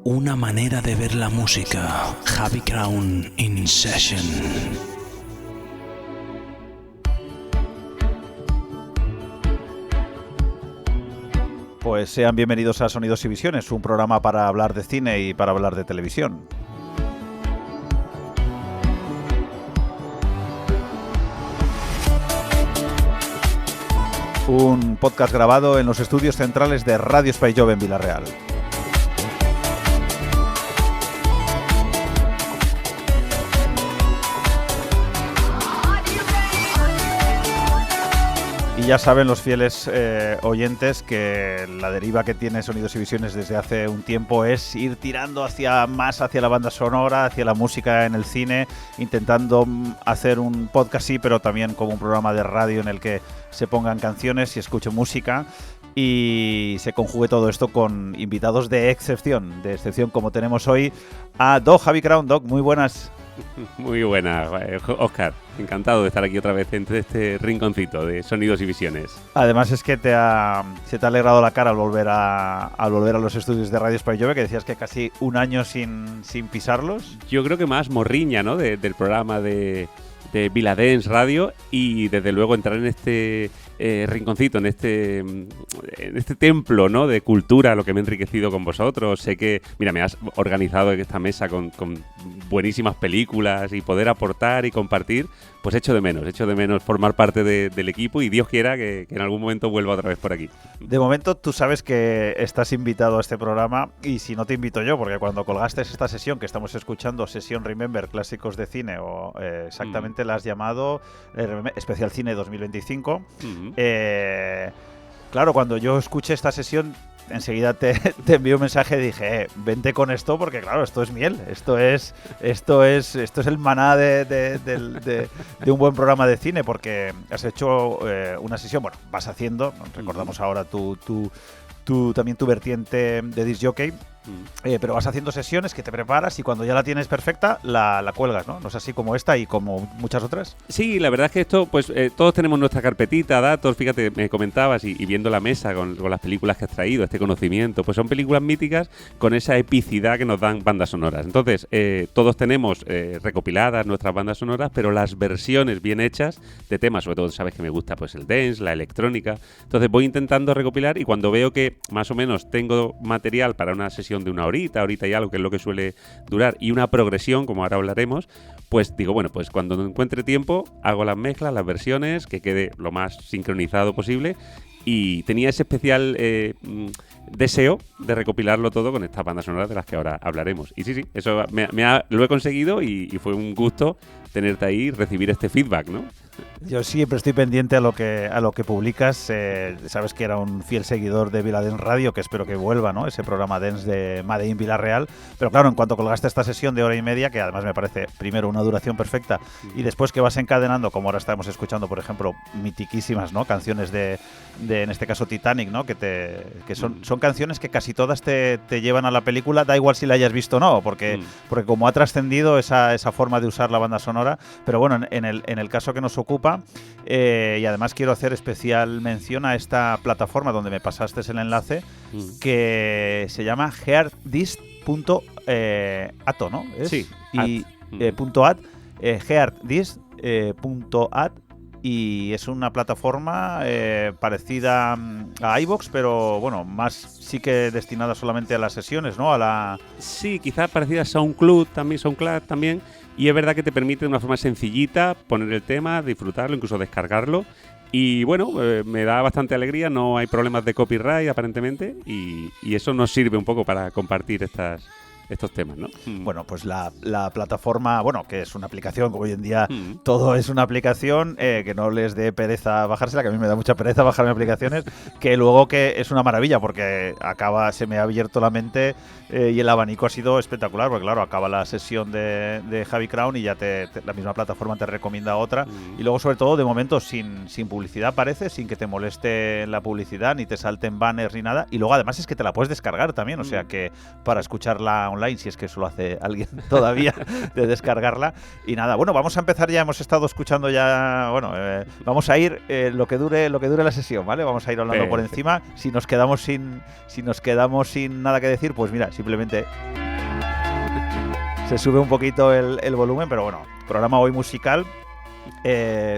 Una manera de ver la música. Javi Crown in Session. Pues sean bienvenidos a Sonidos y Visiones, un programa para hablar de cine y para hablar de televisión. Un podcast grabado en los estudios centrales de Radio Espai Jove en Vila-real. Y ya saben los fieles oyentes que la deriva que tiene Sonidos y Visiones desde hace un tiempo es ir tirando hacia la banda sonora, hacia la música en el cine, intentando hacer un podcast sí, pero también como un programa de radio en el que se pongan canciones y escuchen música y se conjugue todo esto con invitados de excepción como tenemos hoy a Doc Javi Crown. Doc, muy buenas. Muy buena, Óscar. Encantado de estar aquí otra vez entre este rinconcito de Sonidos y Visiones. Además es que se te ha alegrado la cara al volver a los estudios de Radio Espai Jove, que decías que casi un año sin pisarlos. Yo creo que más morriña, ¿no? Del programa de Viladens Radio, y desde luego entrar en este rinconcito, en este templo, ¿no? De cultura, lo que me he enriquecido con vosotros. Sé que, mira, me has organizado esta mesa con buenísimas películas y poder aportar y compartir. Pues echo de menos formar parte del equipo, y Dios quiera que en algún momento vuelva otra vez por aquí. De momento tú sabes que estás invitado a este programa, y si no te invito yo, porque cuando colgaste esta sesión que estamos escuchando, Sesión Remember, clásicos de cine, o exactamente la has llamado Especial Cine 2025. Claro, cuando yo escuché esta sesión, enseguida te envié un mensaje y dije, vente con esto, porque claro, esto es miel, esto es el maná de un buen programa de cine, porque has hecho una sesión, bueno, vas haciendo, recordamos ahora también tu vertiente de disc jockey, pero vas haciendo sesiones que te preparas y cuando ya la tienes perfecta la cuelgas, ¿no? ¿No es así como esta y como muchas otras? Sí, la verdad es que esto, pues todos tenemos nuestra carpetita, datos, fíjate, me comentabas, y viendo la mesa con las películas que has traído, este conocimiento, pues son películas míticas con esa epicidad que nos dan bandas sonoras. Entonces, todos tenemos recopiladas nuestras bandas sonoras, pero las versiones bien hechas de temas, sobre todo sabes que me gusta pues el dance, la electrónica. Entonces voy intentando recopilar, y cuando veo que más o menos tengo material para una sesión de una horita y algo, que es lo que suele durar, y una progresión, como ahora hablaremos, pues digo, bueno, pues cuando encuentre tiempo hago las mezclas, las versiones, que quede lo más sincronizado posible, y tenía ese especial deseo de recopilarlo todo con estas bandas sonoras de las que ahora hablaremos. Y sí, eso lo he conseguido, y fue un gusto tenerte ahí y recibir este feedback, ¿no? Yo siempre estoy pendiente a lo que publicas. Sabes que era un fiel seguidor de Viladens Radio, que espero que vuelva, ¿no? Ese programa dance de Made in Vila-real. Pero claro, en cuanto colgaste esta sesión de hora y media, que además me parece, primero, una duración perfecta, y después que vas encadenando, como ahora estamos escuchando, por ejemplo, mitiquísimas, ¿no? Canciones de en este caso Titanic, ¿no? Que son canciones que casi todas te llevan a la película, da igual si la hayas visto o no, porque como ha trascendido esa forma de usar la banda sonora. Pero bueno, en el caso que nos ocupa, y además quiero hacer especial mención a esta plataforma donde me pasaste el enlace, que se llama heartdist.ato, ¿no? Sí. Y .at, heartdist.at, y es una plataforma parecida a iVoox, pero bueno, más sí que destinada solamente a las sesiones, ¿no? Sí, quizás parecida a SoundCloud también. Y es verdad que te permite de una forma sencillita poner el tema, disfrutarlo, incluso descargarlo. Y bueno, me da bastante alegría, no hay problemas de copyright aparentemente, y eso nos sirve un poco para compartir estos temas, ¿no? Bueno, pues la plataforma, bueno, que es una aplicación, como hoy en día todo es una aplicación, que no les dé pereza bajársela, que a mí me da mucha pereza bajarme aplicaciones, que luego que es una maravilla, porque se me ha abierto la mente, y el abanico ha sido espectacular, porque claro, acaba la sesión de Javi Crown y ya la misma plataforma te recomienda otra, y luego sobre todo, de momento, sin publicidad parece, sin que te moleste la publicidad, ni te salten banners ni nada, y luego además es que te la puedes descargar también, o sea que para escucharla online online, si es que eso lo hace alguien todavía, de descargarla. Y nada, bueno, vamos a empezar ya, hemos estado escuchando ya, bueno, vamos a ir lo que dure la sesión, ¿vale? Vamos a ir hablando por encima. Si nos quedamos sin nada que decir, pues mira, simplemente se sube un poquito el volumen, pero bueno, programa hoy musical.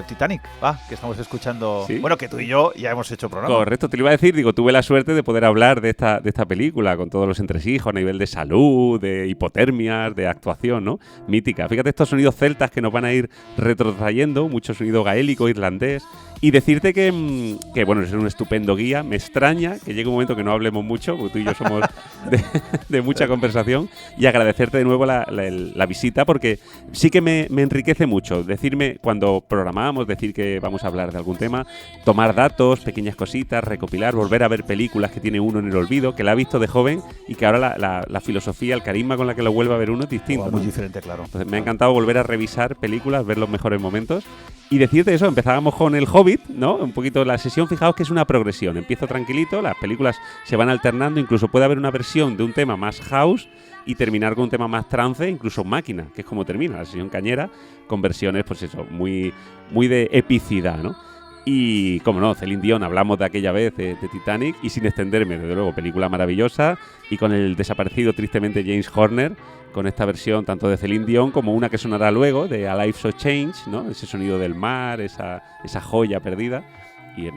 Titanic, que estamos escuchando. ¿Sí? Bueno, que tú y yo ya hemos hecho programa. Correcto, te lo iba a decir, digo, tuve la suerte de poder hablar de esta película con todos los entresijos a nivel de salud, de hipotermias, de actuación, ¿no? Mítica. Fíjate estos sonidos celtas que nos van a ir retrotrayendo, mucho sonido gaélico, irlandés. Y decirte que bueno, es un estupendo guía. Me extraña que llegue un momento que no hablemos mucho, porque tú y yo somos de mucha conversación. Y agradecerte de nuevo la visita, porque sí que me enriquece mucho decirme, cuando programamos, decir que vamos a hablar de algún tema, tomar datos, pequeñas cositas, recopilar, volver a ver películas que tiene uno en el olvido, que la ha visto de joven y que ahora la filosofía, el carisma con la que lo vuelve a ver uno es distinto. Muy diferente, claro. Entonces me ha encantado volver a revisar películas, ver los mejores momentos. Y decirte eso, empezábamos con El Hobbit, ¿no? Un poquito la sesión, fijaos que es una progresión. Empiezo tranquilito, las películas se van alternando, incluso puede haber una versión de un tema más house y terminar con un tema más trance, incluso máquina, que es como termina la sesión cañera, con versiones, pues eso, muy, muy de epicidad, ¿no? Y, como no, Celine Dion, hablamos de aquella vez de Titanic, y sin extenderme, desde luego, película maravillosa, y con el desaparecido tristemente James Horner, con esta versión tanto de Celine Dion como una que sonará luego, de A Life So Changed, ¿no? Ese sonido del mar, esa joya perdida. Y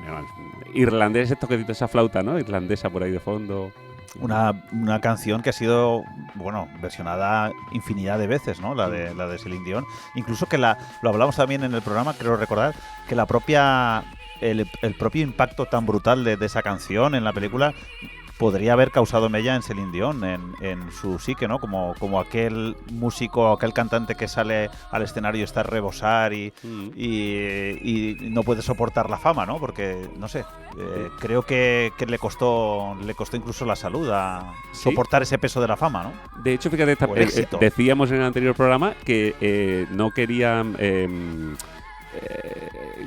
irlandés, esto que dice esa flauta, ¿no? Irlandesa por ahí de fondo. Una canción que ha sido, bueno, versionada infinidad de veces, ¿no? La de Celine Dion. Incluso que lo hablamos también en el programa, creo recordar, que el propio impacto tan brutal de esa canción en la película podría haber causado mella en Celine Dion, en su psique, ¿no? Como aquel músico, aquel cantante que sale al escenario y está a rebosar y no puede soportar la fama, ¿no? Porque, no sé, creo que le costó incluso la salud a soportar ese peso de la fama, ¿no? De hecho, fíjate, decíamos en el anterior programa que no querían...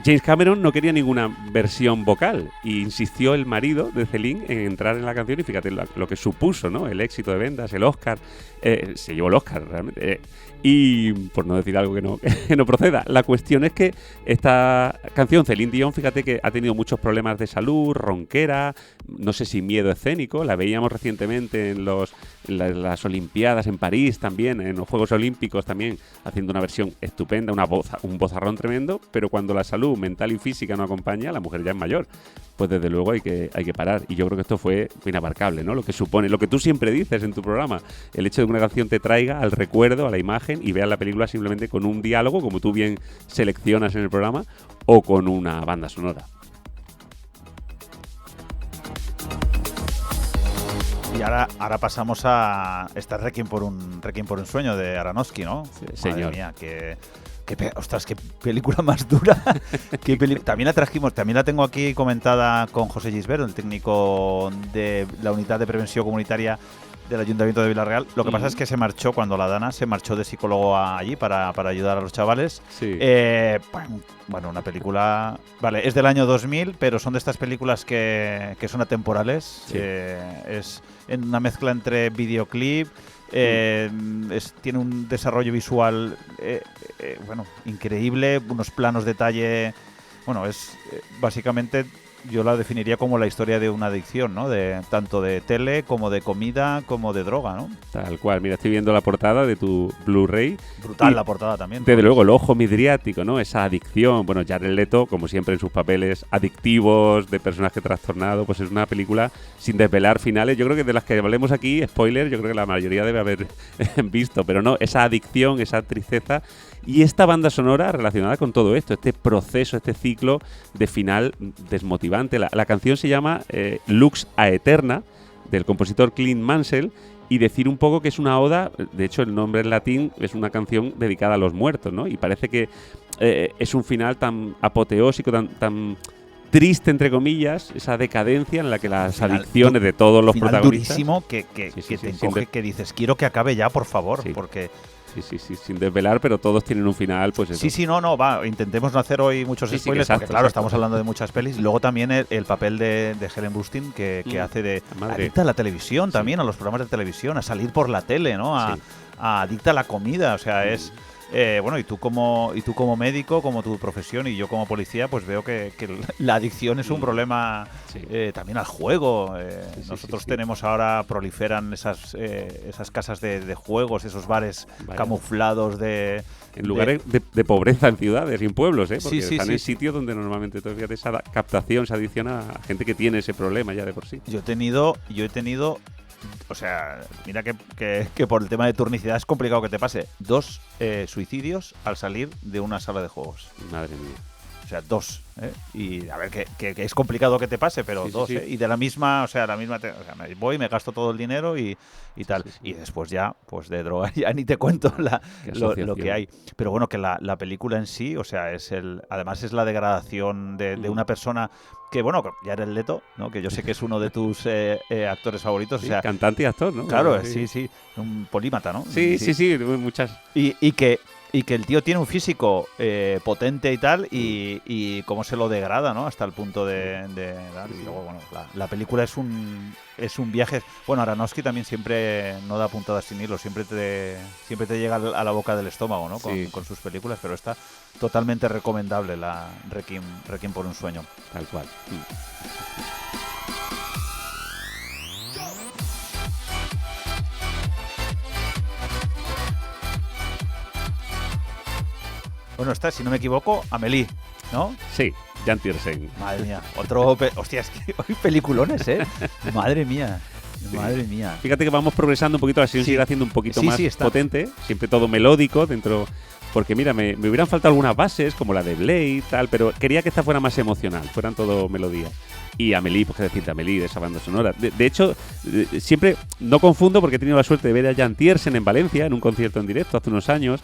James Cameron no quería ninguna versión vocal y insistió el marido de Celine en entrar en la canción, y fíjate lo que supuso, ¿no? El éxito de ventas, el Oscar, se llevó el Oscar realmente, y por no decir algo que no proceda, la cuestión es que esta canción, Celine Dion, fíjate que ha tenido muchos problemas de salud, ronquera, no sé si miedo escénico, la veíamos recientemente en las Olimpiadas en París también, en los Juegos Olímpicos también, haciendo una versión estupenda, un vozarrón tremendo, pero cuando la salud mental y física no acompaña, la mujer ya es mayor, pues desde luego hay que parar. Y yo creo que esto fue inabarcable, ¿no? Lo que supone, lo que tú siempre dices en tu programa, el hecho de que una canción te traiga al recuerdo, a la imagen, y veas la película simplemente con un diálogo, como tú bien seleccionas en el programa, o con una banda sonora. Y ahora pasamos a esta Requiem por un sueño de Aronofsky, ¿no? Sí, señor. Madre mía, ostras, qué película más dura. También la tengo aquí comentada con José Gisbert, el técnico de la Unidad de Prevención Comunitaria del Ayuntamiento de Vila-real. Lo que pasa es que se marchó, cuando la Dana se marchó de psicólogo allí para ayudar a los chavales. Sí. Bueno, una película... Vale, es del año 2000, pero son de estas películas que son atemporales. Sí. Es en una mezcla entre videoclip... tiene un desarrollo visual increíble, unos planos detalle. Bueno, es básicamente, yo la definiría como la historia de una adicción, ¿no? Tanto de tele como de comida como de droga, ¿no? Tal cual. Mira, estoy viendo la portada de tu Blu-ray. Brutal la portada también. Desde luego, el ojo midriático, ¿no? Esa adicción. Bueno, Jared Leto, como siempre en sus papeles adictivos, de personaje trastornado, pues es una película sin desvelar finales. Yo creo que de las que hablemos aquí, spoiler, yo creo que la mayoría debe haber visto, pero no, esa adicción, esa tristeza y esta banda sonora relacionada con todo esto, este proceso, este ciclo de final desmotivante. La canción se llama Lux Aeterna, del compositor Clint Mansell, y decir un poco que es una oda, de hecho el nombre en latín es una canción dedicada a los muertos, ¿no? Y parece que es un final tan apoteósico, tan triste, entre comillas, esa decadencia en la que las adicciones de todos los protagonistas... durísimo que te encoge, que dices, quiero que acabe ya, por favor, porque... sí, sin desvelar, pero todos tienen un final, pues eso. Sí, no, va, intentemos no hacer hoy muchos spoilers, exacto, porque claro, exacto. estamos hablando de muchas pelis. Luego también el papel de Helen Burstyn, que hace de adicta a la televisión también, a los programas de televisión, a salir por la tele, ¿no? A adicta a la comida, o sea, es... bueno, y tú como médico, como tu profesión, y yo como policía, pues veo que la adicción es un problema también al juego. Nosotros tenemos ahora, proliferan esas casas de juegos, esos bares camuflados en lugares de pobreza en ciudades y en pueblos, porque están en sitios donde normalmente todavía esa captación se adiciona a gente que tiene ese problema ya de por sí. Yo he tenido o sea, mira que por el tema de turnicidad es complicado que te pase 2 suicidios al salir de una sala de juegos. Madre mía. O sea, 2. Y a ver, que es complicado que te pase, pero 2. Y de la misma, me voy, me gasto todo el dinero y tal. Y después ya, pues de droga ya ni te cuento lo que hay. Pero bueno, que la película en sí, o sea, además es la degradación de una persona que, bueno, ya era el Leto, ¿no? Que yo sé que es uno de tus actores favoritos. Sí, o sea, cantante y actor, ¿no? Claro, sí. Un polímata, ¿no? Sí, muchas. Y que el tío tiene un físico potente y tal, y cómo se lo degrada, ¿no? Hasta el punto de dar. Y luego, bueno, la película es un viaje. Bueno, Aronofsky también siempre no da puntadas sin hilo, siempre te llega a la boca del estómago, ¿no? Con sus películas, pero está totalmente recomendable la Requiem por un sueño. Tal cual. Bueno, está, si no me equivoco, Amélie, ¿no? Sí, Jan Tiersen. Madre mía, hostia, es que hoy peliculones, ¿eh? Madre mía. Fíjate que vamos progresando un poquito, así seguir haciendo un poquito más potente, siempre todo melódico dentro. Porque mira, me hubieran faltado algunas bases, como la de Blade, tal, pero quería que esta fuera más emocional, fueran todo melodías. Y Amélie, pues qué decirte, Amélie, de esa banda sonora. De hecho, siempre no confundo porque he tenido la suerte de ver a Jan Tiersen en Valencia, en un concierto en directo hace unos años.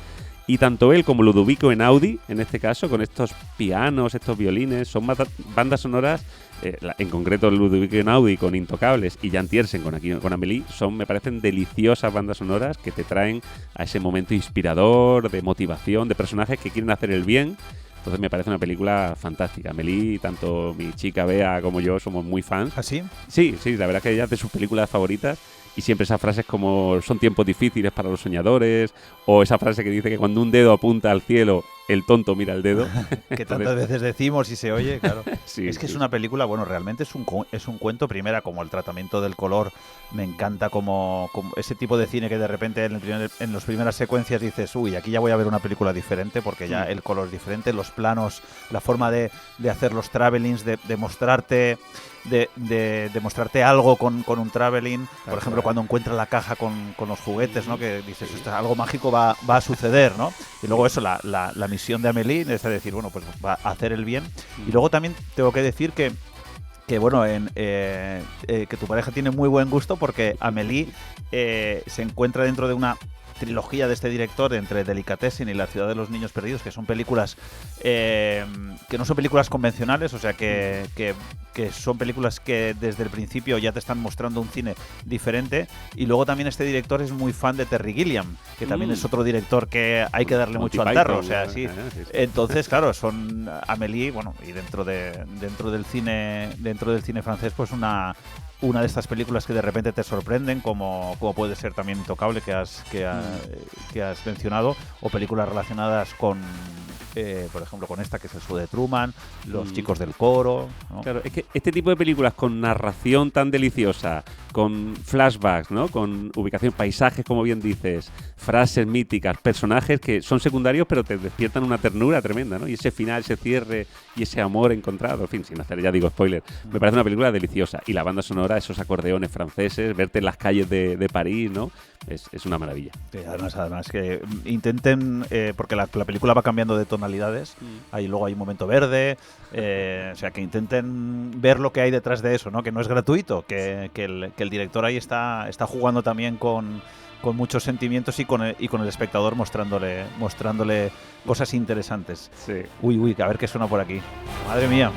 Y tanto él como Ludovico Einaudi, en este caso, con estos pianos, estos violines, son bandas sonoras, en concreto Ludovico Einaudi con Intocables y Jan Tiersen con Amélie, me parecen deliciosas bandas sonoras que te traen a ese momento inspirador, de motivación, de personajes que quieren hacer el bien. Entonces me parece una película fantástica. Amélie, tanto mi chica Bea como yo somos muy fans. ¿Ah, sí? Sí, la verdad que ella es de sus películas favoritas. Y siempre esas frases como son tiempos difíciles para los soñadores, o esa frase que dice que cuando un dedo apunta al cielo, el tonto mira el dedo. Que tantas veces decimos y se oye, claro. Es una película, bueno, realmente es un cuento, primera, como el tratamiento del color, me encanta como ese tipo de cine que de repente en las primeras secuencias dices, uy, aquí ya voy a ver una película diferente, porque ya el color es diferente, los planos, la forma de hacer los travelings, de mostrarte... De mostrarte algo con un traveling, por ejemplo, cuando encuentra la caja con los juguetes, ¿no? Que dices, algo mágico va a suceder, ¿no? Y luego eso, la misión de Amélie es decir, bueno, pues va a hacer el bien. Y luego también tengo que decir que bueno, que tu pareja tiene muy buen gusto, porque Amélie se encuentra dentro de una trilogía de este director entre Delicatessen y La ciudad de los niños perdidos, que son películas que no son películas convencionales, o sea que son películas que desde el principio ya te están mostrando un cine diferente. Y luego también este director es muy fan de Terry Gilliam, que también es otro director que hay que darle mucho al tarro, o sea, sí. Entonces, claro, son Amélie, bueno, y dentro del cine francés, pues una de estas películas que de repente te sorprenden, como puede ser también Intocable, que has mencionado, o películas relacionadas con, por ejemplo, con esta, que es El show de Truman, Los chicos del coro, ¿no? Claro, es que este tipo de películas con narración tan deliciosa, con flashbacks, ¿no? Con ubicación, paisajes, como bien dices, frases míticas, personajes que son secundarios pero te despiertan una ternura tremenda, ¿no? Y ese final, ese cierre y ese amor encontrado, en fin, sin hacer, ya digo, spoiler, me parece una película deliciosa. Y la banda sonora, esos acordeones franceses, verte en las calles de París, ¿no? Es una maravilla. Sí, además que intenten, porque la película va cambiando de tonalidades, luego hay un momento verde, o sea, que intenten ver lo que hay detrás de eso, ¿no? Que no es gratuito, que el director ahí está jugando también con muchos sentimientos y con el espectador mostrándole cosas interesantes. Sí. Uy, a ver qué suena por aquí. Madre mía.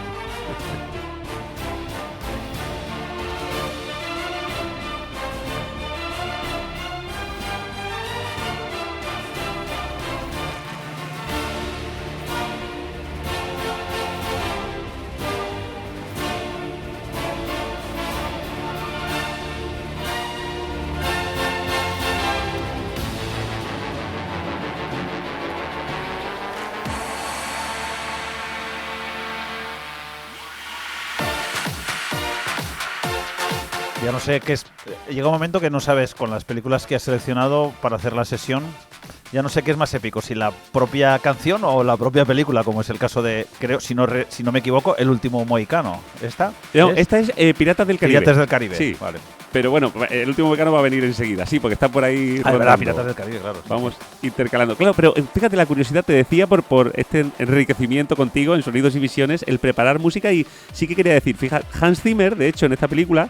Ya no sé qué es. Llega un momento que no sabes con las películas que has seleccionado para hacer la sesión. Ya no sé qué es más épico, si la propia canción o la propia película, como es el caso de, creo, si no me equivoco, El último mohicano. ¿Esta? No, esta es Piratas del Caribe. Piratas del Caribe. Sí, vale. Pero bueno, El último mohicano va a venir enseguida, sí, porque está por ahí Ah, rondando. verdad, Piratas del Caribe, claro. Sí. Vamos intercalando. Claro, pero fíjate la curiosidad, te decía por este enriquecimiento contigo en Sonidos y Visiones, el preparar música, y sí que quería decir, fíjate, Hans Zimmer, de hecho, en esta película,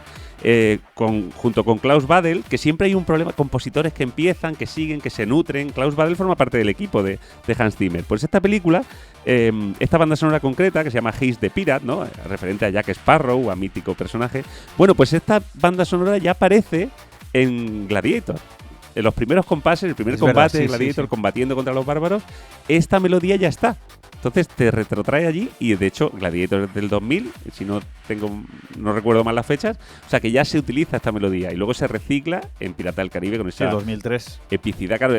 junto con Klaus Badel, que siempre hay un problema, compositores que empiezan, que siguen, que se nutren. Klaus Badel forma parte del equipo de Hans Zimmer. Pues esta película, esta banda sonora concreta, que se llama Haze the Pirate, ¿no? Referente a Jack Sparrow, a mítico personaje. Bueno, pues esta banda sonora ya aparece en Gladiator. En los primeros compases, el primer combate de Gladiator combatiendo contra los bárbaros, esta melodía ya está. Entonces te retrotrae allí, y de hecho Gladiator es del 2000, si no recuerdo mal las fechas, o sea que ya se utiliza esta melodía y luego se recicla en Pirata del Caribe con esa 2003. epicidad. Claro,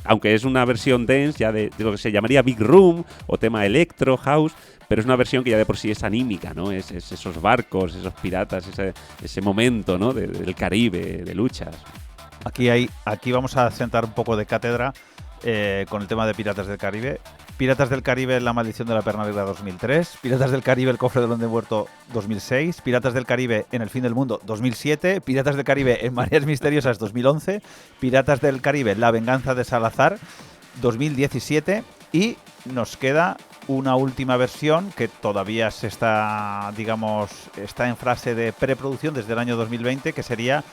aunque es una versión dance ya de lo que se llamaría Big Room o tema electro, house, pero es una versión que ya de por sí es anímica, ¿no? Es esos barcos, esos piratas, ese momento, ¿no? del Caribe, de luchas. Aquí vamos a sentar un poco de cátedra con el tema de Piratas del Caribe. Piratas del Caribe, La maldición de la perna negra 2003. Piratas del Caribe, El cofre del hombre muerto 2006. Piratas del Caribe, En el fin del mundo 2007. Piratas del Caribe, En mareas misteriosas 2011. Piratas del Caribe, La venganza de Salazar 2017. Y nos queda una última versión que todavía está en fase de preproducción desde el año 2020, que sería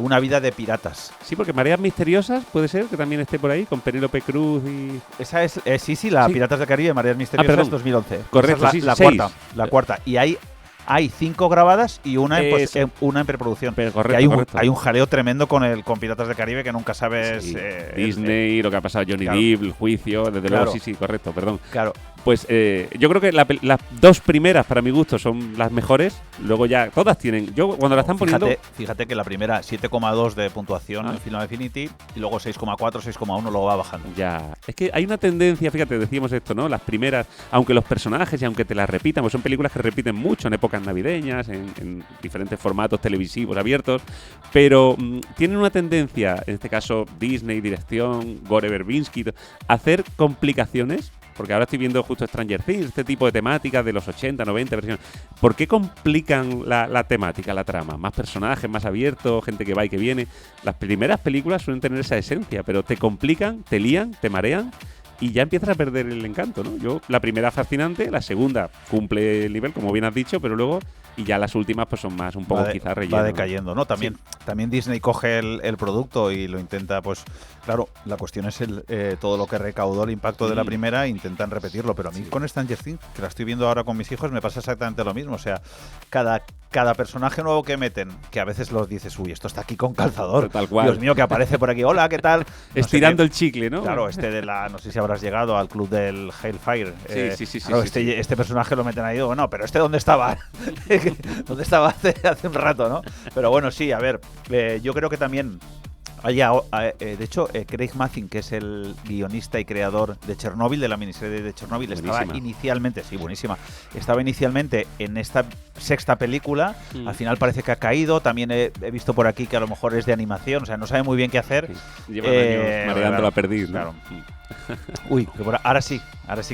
Una vida de piratas. Sí, porque Mareas Misteriosas puede ser que también esté por ahí, con Penélope Cruz y... Esa es, la Piratas del Caribe, Mareas Misteriosas 2011. Correcto, esa es la cuarta. Y hay 5 grabadas y una en preproducción. Pero correcto, hay un jaleo tremendo con Piratas del Caribe, que nunca sabes... Sí. Disney, lo que ha pasado Johnny Depp, el juicio, desde luego, sí, correcto, perdón. Claro. Pues yo creo que las dos primeras, para mi gusto, son las mejores. Luego ya todas tienen... Yo cuando la están poniendo... Fíjate que la primera 7,2 de puntuación en Film Affinity, y luego 6,4, 6,1 luego va bajando. Ya. Es que hay una tendencia, fíjate, decíamos esto, ¿no? Las primeras, aunque los personajes y aunque te las repitan, pues son películas que repiten mucho en épocas navideñas, en diferentes formatos televisivos abiertos, pero tienen una tendencia, en este caso Disney, dirección, Gore Verbinski, a hacer complicaciones. Porque ahora estoy viendo justo Stranger Things, este tipo de temáticas de los 80, 90 versiones. ¿Por qué complican la temática, la trama? Más personajes, más abiertos, gente que va y que viene. Las primeras películas suelen tener esa esencia, pero te complican, te lían, te marean y ya empiezas a perder el encanto, ¿no? La primera fascinante, la segunda cumple el nivel, como bien has dicho, pero luego... Y ya las últimas pues son más un poco quizás relleno. Va decayendo, ¿no? También Disney coge el producto y lo intenta, pues claro, la cuestión es todo lo que recaudó, el impacto de la primera, intentan repetirlo, pero a mí con Stranger Things, que la estoy viendo ahora con mis hijos, me pasa exactamente lo mismo. O sea, cada personaje nuevo que meten, que a veces los dices, uy, esto está aquí con calzador, tal cual. Dios mío, que aparece por aquí, hola, ¿qué tal? Estirando el chicle, ¿no? Claro, no sé si habrás llegado al club del Hellfire. Sí. Claro, este personaje lo meten ahí, digo, no, pero ¿dónde estaba? ¿Dónde estaba hace un rato, no? Pero bueno, sí, a ver, yo creo que también de hecho, Craig Mazin, que es el guionista y creador de Chernobyl, de la miniserie de Chernobyl, estaba inicialmente en esta sexta película. Al final parece que ha caído. También he visto por aquí que a lo mejor es de animación, o sea, no sabe muy bien qué hacer. Sí. Llevan años mareando la perdiz, ¿no? Claro. Uy, ahora sí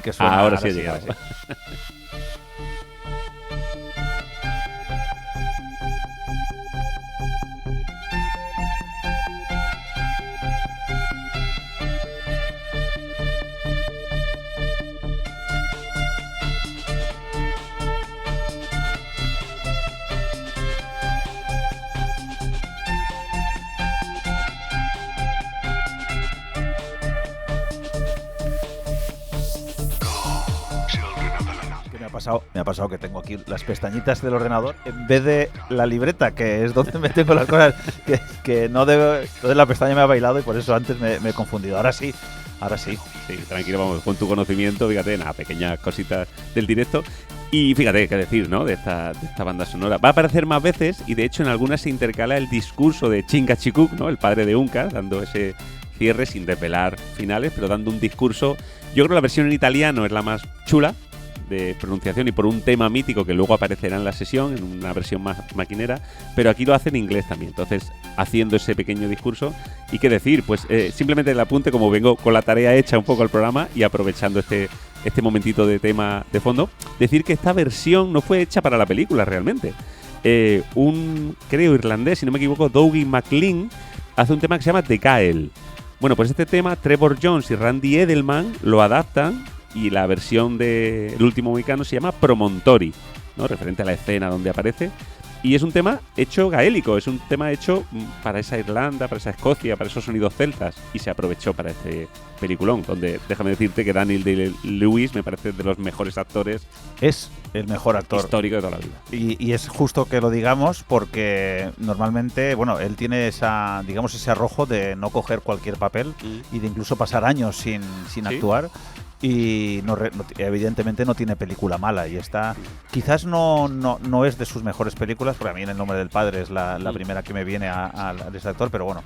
que suena. Ahora sí ha llegado. Me ha pasado que tengo aquí las pestañitas del ordenador en vez de la libreta, que es donde me tengo las cosas que no debo. Entonces la pestaña me ha bailado y por eso antes me he confundido. Ahora sí. Sí, tranquilo, vamos, con tu conocimiento, fíjate, pequeñas cositas del directo. Y fíjate, qué decir, ¿no? De esta banda sonora. Va a aparecer más veces y de hecho en algunas se intercala el discurso de Chingachgook, ¿no? El padre de Uncas, dando ese cierre sin desvelar finales, pero dando un discurso. Yo creo que la versión en italiano es la más chula. de pronunciación y por un tema mítico que luego aparecerá en la sesión, en una versión más maquinera, pero aquí lo hace en inglés también. Entonces, haciendo ese pequeño discurso, ¿y qué decir? Pues simplemente el apunte, como vengo con la tarea hecha un poco al programa y aprovechando este momentito de tema de fondo, decir que esta versión no fue hecha para la película realmente. Creo irlandés, si no me equivoco, Dougie MacLean, hace un tema que se llama The Gael. Bueno, pues este tema Trevor Jones y Randy Edelman lo adaptan y la versión de El último mohicano se llama Promontory, ¿no? Referente a la escena donde aparece. Y es un tema hecho gaélico, es un tema hecho para esa Irlanda, para esa Escocia, para esos sonidos celtas. Y se aprovechó para este peliculón, donde déjame decirte que Daniel Day-Lewis me parece de los mejores actores. Es el mejor actor histórico de toda la vida. Y es justo que lo digamos porque normalmente, bueno, él tiene ese arrojo de no coger cualquier papel y de incluso pasar años sin actuar. Y evidentemente no tiene película mala y está quizás no es de sus mejores películas, porque a mí En el nombre del padre es la primera que me viene a este actor, pero bueno,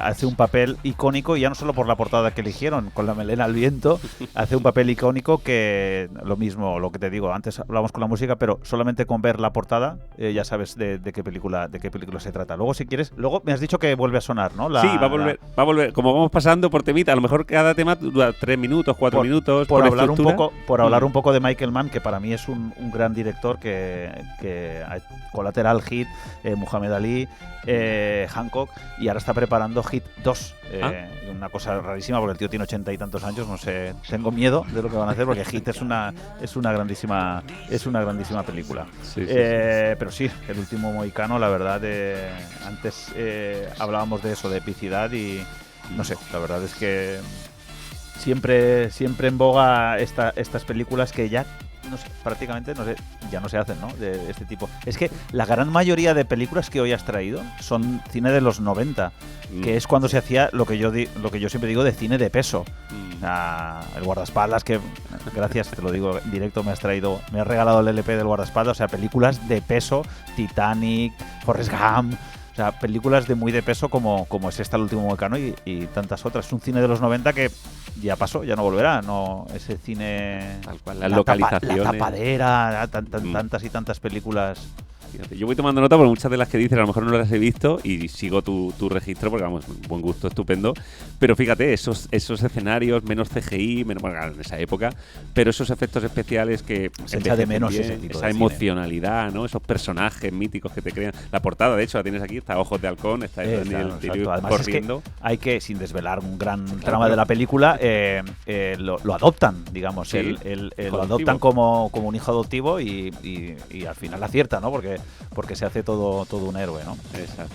hace un papel icónico y ya no solo por la portada que eligieron con la melena al viento, hace un papel icónico que lo mismo, lo que te digo, antes hablamos con la música, pero solamente con ver la portada ya sabes de qué película se trata. Luego si quieres, luego me has dicho que vuelve a sonar, ¿no? Sí, va a volver, como vamos pasando por temita, a lo mejor cada tema dura 3 minutos, 4 minutos. Por hablar un poco de Michael Mann, que para mí es un gran director que Collateral, Hit, Muhammad Ali, Hancock, y ahora está preparando Hit 2. Una cosa rarísima porque el tío tiene 80 y tantos años, no sé, tengo miedo de lo que van a hacer porque Hit es una grandísima película. Sí. Pero sí, El último mohicano, la verdad, antes hablábamos de eso, de epicidad y no sé, la verdad es que siempre en boga estas películas que ya no sé, prácticamente ya no se hacen, ¿no? De este tipo. Es que la gran mayoría de películas que hoy has traído son cine de los 90, que es cuando se hacía lo que yo siempre digo de cine de peso. El guardaespaldas, que gracias, te lo digo en directo, me has regalado el LP del guardaespaldas, o sea, películas de peso, Titanic, Forrest Gump. O sea, películas de muy de peso como es esta El último mohicano y tantas otras. Es un cine de los 90 que ya pasó, ya no volverá. No, ese cine... Tal cual, las localizaciones. La tapadera, tantas y tantas películas... Fíjate, yo voy tomando nota porque muchas de las que dices a lo mejor no las he visto y sigo tu registro porque, vamos, buen gusto, estupendo. Pero fíjate, esos escenarios, menos CGI, bueno, en esa época, pero esos efectos especiales que se echa de menos ese tipo de esa emocionalidad, ¿no? Esos personajes míticos que te crean. La portada, de hecho, la tienes aquí, está Ojos de Halcón, está Daniel corriendo. Es que hay que, sin desvelar un gran trama de la película, lo adoptan, digamos. Sí, lo adoptan como un hijo adoptivo y al final acierta, ¿no? Porque se hace todo un héroe, ¿no? Exacto.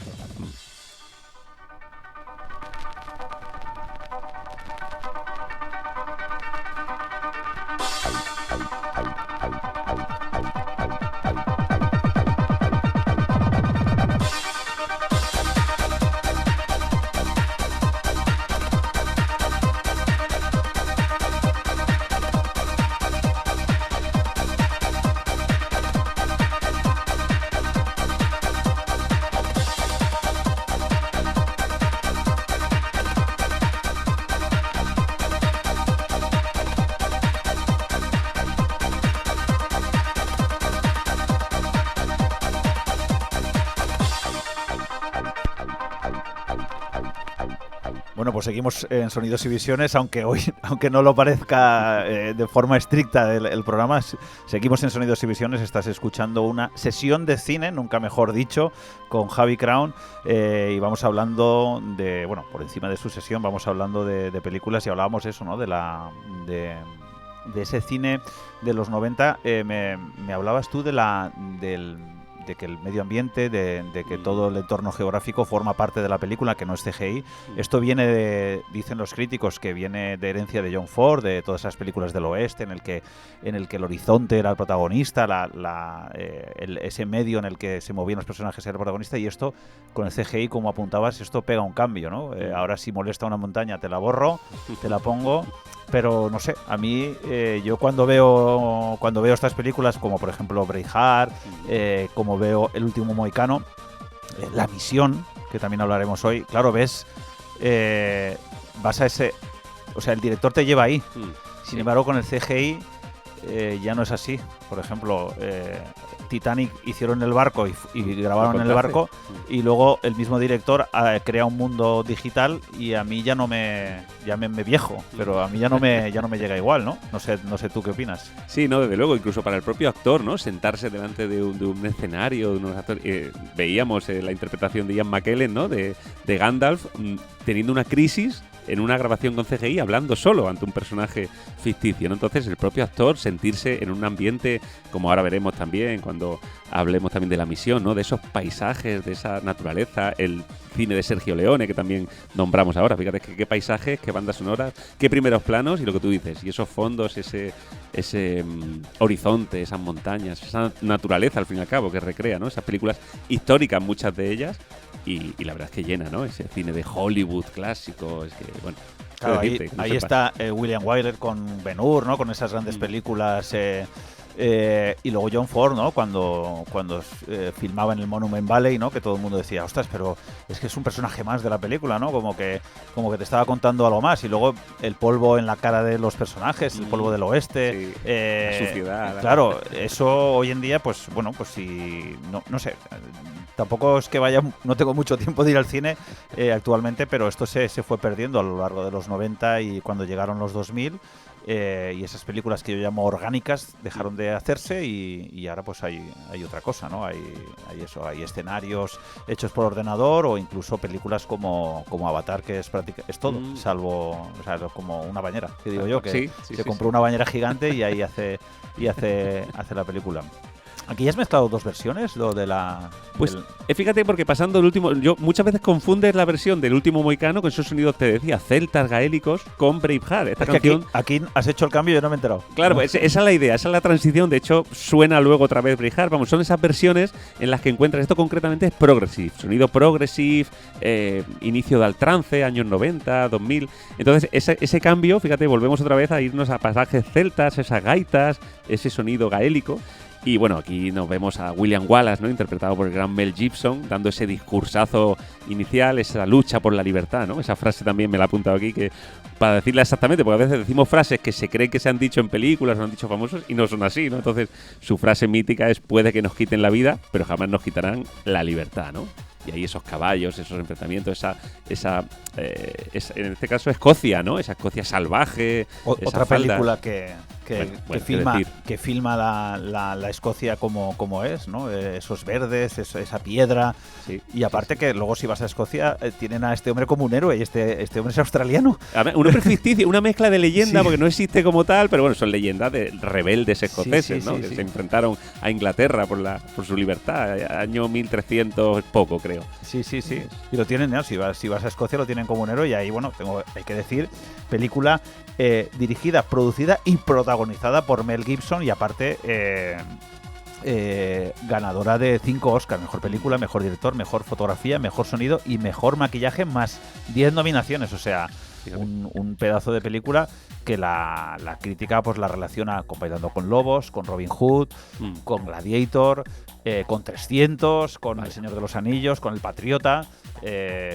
Bueno, pues seguimos en Sonidos y Visiones, aunque no lo parezca de forma estricta el programa, seguimos en Sonidos y Visiones, estás escuchando una sesión de cine, nunca mejor dicho, con Javi Crown, y vamos hablando de, bueno, por encima de su sesión, vamos hablando de películas y hablábamos eso, ¿no? De ese cine de los 90, me hablabas tú de que el medio ambiente, de que todo el entorno geográfico forma parte de la película, que no es CGI. Esto viene dicen los críticos, que viene de herencia de John Ford, de todas esas películas del oeste, en el que el horizonte era el protagonista, ese medio en el que se movían los personajes era el protagonista, y esto, con el CGI, como apuntabas, esto pega un cambio, ¿no? Ahora si molesta una montaña te la borro, te la pongo... Pero no sé, a mí yo cuando veo estas películas, como por ejemplo Braveheart, como veo El último mohicano, La misión, que también hablaremos hoy, claro, vas a ese... O sea, el director te lleva ahí. Sin embargo, con el CGI ya no es así. Por ejemplo, Titanic hicieron el barco y grabaron en el barco, y luego el mismo director crea un mundo digital y a mí ya me viejo, pero a mí ya no me llega igual, ¿no? No sé tú qué opinas. Sí, no, desde luego, incluso para el propio actor, ¿no? Sentarse delante de un escenario, de unos actores. Veíamos la interpretación de Ian McKellen, ¿no? De Gandalf, teniendo una crisis en una grabación con CGI, hablando solo ante un personaje ficticio, ¿no? Entonces el propio actor sentirse en un ambiente, como ahora veremos también cuando hablemos también de La Misión, ¿no? De esos paisajes, de esa naturaleza, el cine de Sergio Leone que también nombramos ahora. Fíjate qué paisajes, qué bandas sonoras, qué primeros planos, y lo que tú dices, y esos fondos, ese horizonte, esas montañas, esa naturaleza al fin y al cabo que recrea, ¿no? Esas películas históricas, muchas de ellas, y la verdad es que llena, ¿no? Ese cine de Hollywood clásico, es que, bueno... Claro, ahí está William Wyler con Ben-Hur, ¿no? Con esas grandes películas... y luego John Ford, ¿no? Cuando filmaba en el Monument Valley, ¿no? Que todo el mundo decía, ostras, pero es que es un personaje más de la película, ¿no? Como que te estaba contando algo más. Y luego el polvo en la cara de los personajes, el polvo del oeste, la suciedad. Claro, eso hoy en día, pues bueno, pues si no sé, tampoco es que no tengo mucho tiempo de ir al cine actualmente, pero esto se fue perdiendo a lo largo de los 90 y cuando llegaron los 2000. Y esas películas que yo llamo orgánicas dejaron de hacerse y ahora pues hay otra cosa, ¿no? Hay escenarios hechos por ordenador o incluso películas como Avatar, que es todo, salvo, o sea, como una bañera, que digo yo, que se compró una bañera gigante y ahí hace la película. ¿Aquí has mezclado dos versiones? Lo de la... Pues fíjate, porque pasando el último... Yo muchas veces confundes la versión del último Mohicano con esos sonidos, te decía, celtas, gaélicos, con Braveheart. Esta canción... que aquí has hecho el cambio y yo no me he enterado. Claro, esa es la idea, esa es la transición. De hecho, suena luego otra vez Braveheart. Vamos, son esas versiones en las que encuentras... Esto concretamente es progressive, sonido progressive, inicio del trance, años 90, 2000... Entonces, ese cambio, fíjate, volvemos otra vez a irnos a pasajes celtas, esas gaitas, ese sonido gaélico. Y bueno, aquí nos vemos a William Wallace, ¿no? Interpretado por el gran Mel Gibson, dando ese discursazo inicial, esa lucha por la libertad, ¿no? Esa frase también me la he apuntado aquí, que para decirla exactamente, porque a veces decimos frases que se cree que se han dicho en películas o han dicho famosos y no son así, ¿no? Entonces, su frase mítica es: puede que nos quiten la vida, pero jamás nos quitarán la libertad, ¿no? Y ahí esos caballos, esos enfrentamientos, en este caso Escocia, ¿no? Esa Escocia salvaje. Otra película que filma la Escocia como es, ¿no? Esos verdes, esa piedra. Sí, y aparte que luego si vas a Escocia tienen a este hombre como un héroe y este hombre es australiano. Un hombre ficticio, una mezcla de leyenda, porque no existe como tal, pero bueno, son leyendas de rebeldes escoceses, ¿no? Que se enfrentaron a Inglaterra por su libertad, año 1300 poco, creo. Sí. Y lo tienen, ¿no? Si vas a Escocia lo tienen como un héroe y ahí, bueno, hay que decir, película dirigida, producida y protagonizada por Mel Gibson y aparte ganadora de 5 Oscars, mejor película, mejor director, mejor fotografía, mejor sonido y mejor maquillaje, más 10 nominaciones, o sea, un pedazo de película que la crítica pues la relaciona con Bailando con Lobos, con Robin Hood, con Gladiator, con 300, con El Señor de los Anillos, con El Patriota,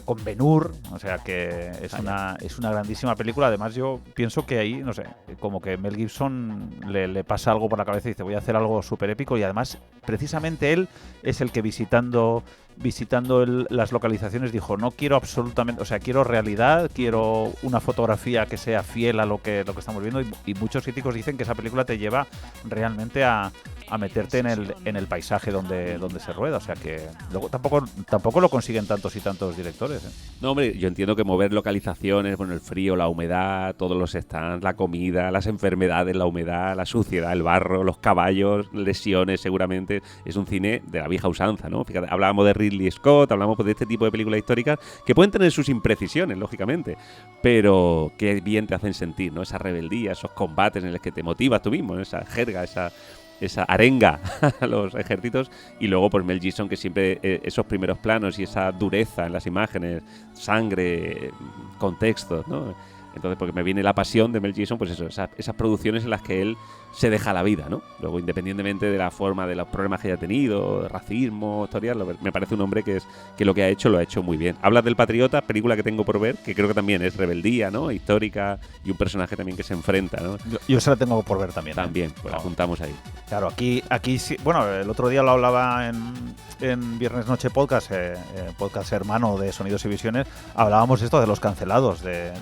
con Ben-Hur, o sea que es una grandísima película. Además yo pienso que ahí, no sé, como que Mel Gibson le pasa algo por la cabeza y dice, voy a hacer algo súper épico, y además precisamente él es el que visitando las localizaciones dijo, no quiero absolutamente, o sea, quiero realidad, quiero una fotografía que sea fiel a lo que estamos viendo, y muchos críticos dicen que esa película te lleva realmente a meterte en el paisaje donde se rueda, o sea que luego tampoco lo consiguen tantos y tantos directores, ¿eh? No, hombre, yo entiendo que mover localizaciones, bueno, el frío, la humedad, todos los stands, la comida, las enfermedades, la humedad, la suciedad, el barro, los caballos, lesiones, seguramente es un cine de la vieja usanza, ¿no? Fíjate, hablábamos de Ridley Scott, hablamos de este tipo de películas históricas que pueden tener sus imprecisiones, lógicamente, pero qué bien te hacen sentir, ¿no? Esa rebeldía, esos combates en los que te motivas tú mismo, ¿no? Esa jerga, esa arenga a los ejércitos, y luego pues Mel Gibson, que siempre esos primeros planos y esa dureza en las imágenes, sangre, contextos, ¿no? Entonces, porque me viene la pasión de Mel Gibson, pues eso, esas producciones en las que él se deja la vida, ¿no? Luego, independientemente de la forma, de los problemas que haya tenido, de racismo, historial, me parece un hombre que lo que ha hecho, lo ha hecho muy bien. Hablas del Patriota, película que tengo por ver, que creo que también es rebeldía, ¿no? Histórica, y un personaje también que se enfrenta, ¿no? Yo se la tengo por ver también. También, pues la apuntamos ahí. Claro, aquí sí. Bueno, el otro día lo hablaba en Viernes Noche Podcast, podcast hermano de Sonidos y Visiones. Hablábamos esto de los cancelados, de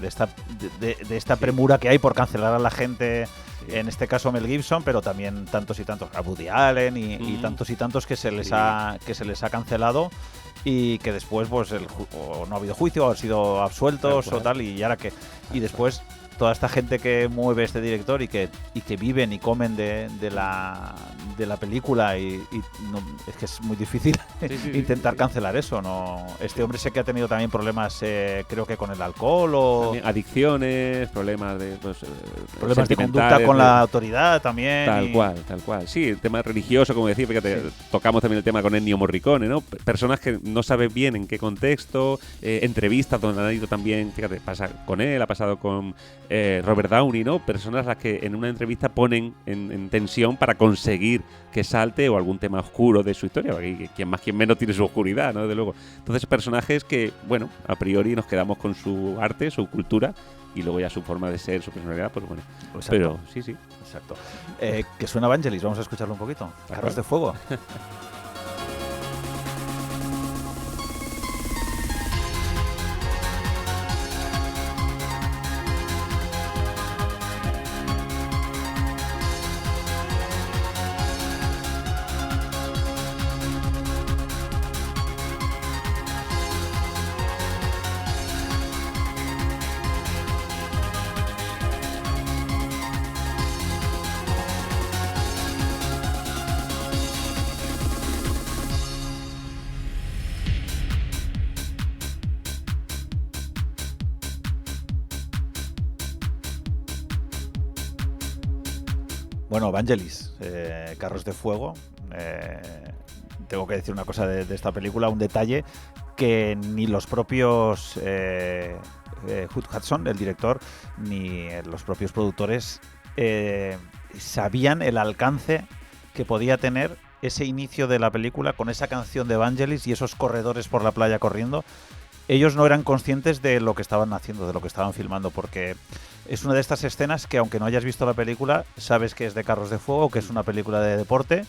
esta premura que hay por cancelar a la gente. En este caso Mel Gibson, pero también tantos y tantos, a Woody Allen y tantos y tantos que se les ha cancelado y que después pues o no ha habido juicio o han sido absueltos o tal, y ahora que y después toda esta gente que mueve este director y que viven y comen de la película y no, es que es muy difícil intentar cancelar eso, ¿no? Este hombre sé que ha tenido también problemas, creo que con el alcohol o también adicciones, problemas de problemas de conducta con la autoridad también. Tal cual. Sí, el tema religioso, como decía, fíjate, tocamos también el tema con Ennio Morricone, ¿no? Personas que no sabes bien en qué contexto, entrevistas donde han ido también, fíjate, pasa con él, ha pasado con Robert Downey, ¿no? Personas a las que en una entrevista ponen en tensión para conseguir que salte o algún tema oscuro de su historia, porque quien más quien menos tiene su oscuridad, ¿no? Desde luego. Entonces, personajes que, bueno, a priori nos quedamos con su arte, su cultura, y luego ya su forma de ser, su personalidad, pues bueno. Exacto. Pero sí. Exacto. Que suena Vangelis, vamos a escucharlo un poquito. Carros de Fuego. Bueno, Vangelis, Carros de Fuego. Tengo que decir una cosa de esta película, un detalle que ni los propios Hugh Hudson, el director, ni los propios productores sabían el alcance que podía tener ese inicio de la película con esa canción de Vangelis y esos corredores por la playa corriendo. Ellos no eran conscientes de lo que estaban haciendo, de lo que estaban filmando, porque es una de estas escenas que, aunque no hayas visto la película, sabes que es de Carros de Fuego, que es una película de deporte,